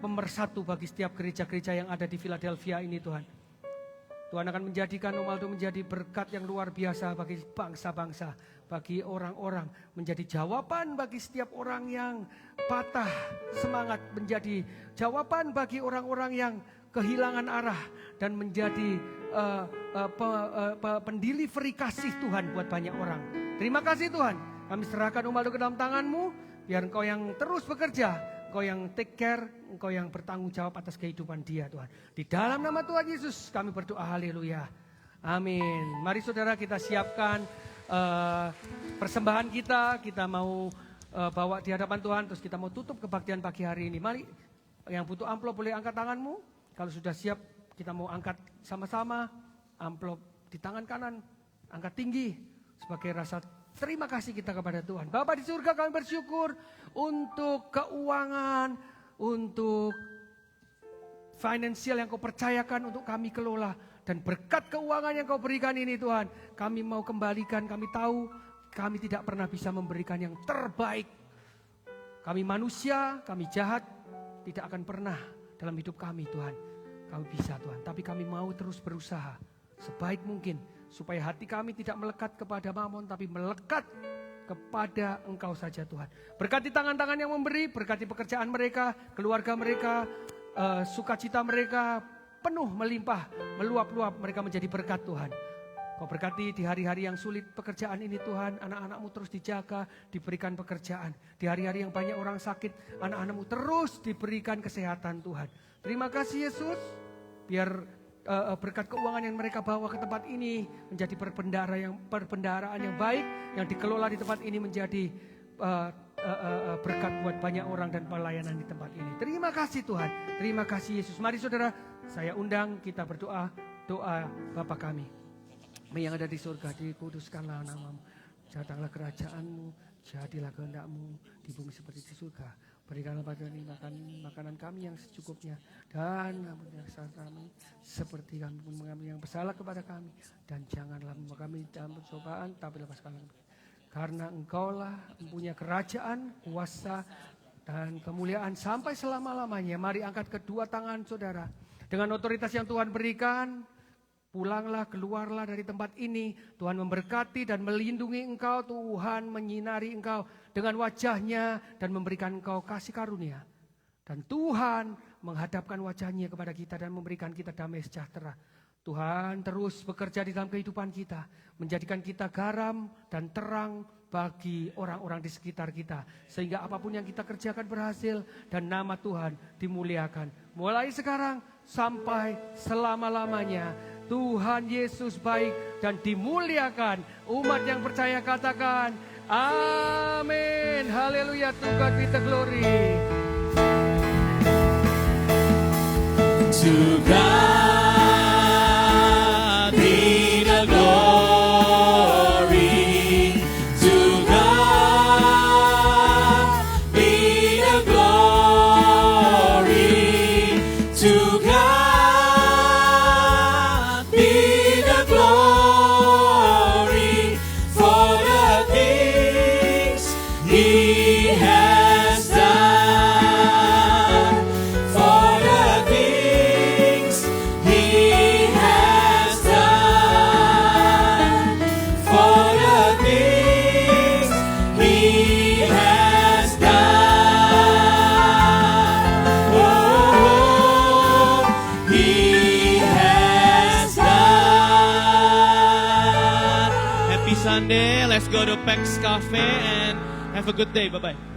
pemersatu bagi setiap gereja-gereja yang ada di Philadelphia ini Tuhan. Tuhan akan menjadikan Om Aldo menjadi berkat yang luar biasa bagi bangsa-bangsa, bagi orang-orang, menjadi jawaban bagi setiap orang yang patah semangat, menjadi jawaban bagi orang-orang yang kehilangan arah, dan menjadi pendelivery kasih Tuhan buat banyak orang. Terima kasih Tuhan, kami serahkan Om Aldo ke dalam tangan-Mu, biar Engkau yang terus bekerja, Engkau yang take care, Engkau yang bertanggung jawab atas kehidupan dia Tuhan. Di dalam nama Tuhan Yesus kami berdoa, haleluya. Amin. Mari saudara kita siapkan persembahan kita mau bawa di hadapan Tuhan, terus kita mau tutup kebaktian pagi hari ini. Mari yang butuh amplop boleh angkat tanganmu. Kalau sudah siap kita mau angkat sama-sama amplop di tangan kanan, angkat tinggi sebagai rasa terima kasih kita kepada Tuhan. Bapa di surga, kami bersyukur untuk keuangan, untuk finansial yang Kau percayakan untuk kami kelola, dan berkat keuangan yang Kau berikan ini Tuhan, kami mau kembalikan. Kami tahu kami tidak pernah bisa memberikan yang terbaik. Kami manusia, kami jahat, tidak akan pernah dalam hidup kami Tuhan. Kami bisa Tuhan, tapi kami mau terus berusaha sebaik mungkin, supaya hati kami tidak melekat kepada mamon, tapi melekat kepada Engkau saja Tuhan. Berkati tangan-tangan yang memberi, berkati pekerjaan mereka, keluarga mereka, sukacita mereka penuh, melimpah, meluap-luap, mereka menjadi berkat Tuhan. Kau berkati di hari-hari yang sulit pekerjaan ini Tuhan, anak-anak-Mu terus dijaga, diberikan pekerjaan. Di hari-hari yang banyak orang sakit, anak-anak-Mu terus diberikan kesehatan Tuhan. Terima kasih Yesus, biar berkat keuangan yang mereka bawa ke tempat ini menjadi perbendaharaan yang baik, yang dikelola di tempat ini menjadi berkat buat banyak orang dan pelayanan di tempat ini. Terima kasih Tuhan, terima kasih Yesus. Mari saudara, saya undang kita berdoa, doa Bapa kami yang ada di surga, dikuduskanlah nama-Mu, datanglah kerajaan-Mu, jadilah kehendak-Mu di bumi seperti di surga. Berikanlah pada kami makanan kami yang secukupnya, dan ampunilah kesalahan kami seperti kami pun mengampuni yang bersalah kepada kami, dan janganlah membawa kami dalam pencobaan, tapi lepaskanlah kami. Karena Engkaulah mempunyai kerajaan, kuasa, dan kemuliaan sampai selama-lamanya. Mari angkat kedua tangan saudara, dengan otoritas yang Tuhan berikan. Pulanglah, keluarlah dari tempat ini. Tuhan memberkati dan melindungi engkau. Tuhan menyinari engkau dengan wajahnya dan memberikan engkau kasih karunia. Dan Tuhan menghadapkan wajahnya kepada kita dan memberikan kita damai sejahtera. Tuhan terus bekerja di dalam kehidupan kita, menjadikan kita garam dan terang bagi orang-orang di sekitar kita. Sehingga apapun yang kita kerjakan berhasil dan nama Tuhan dimuliakan. Mulai sekarang sampai selama-lamanya. Tuhan Yesus baik dan dimuliakan. Umat yang percaya katakan, amin. Haleluya, to God be the glory. To God be the glory. To God be the glory. To God be the glory for the things He has done. For the things He has done. For the things He has done. Oh, He has done. Happy Sunday. Let's go to Pex Cafe and have a good day. Bye-bye.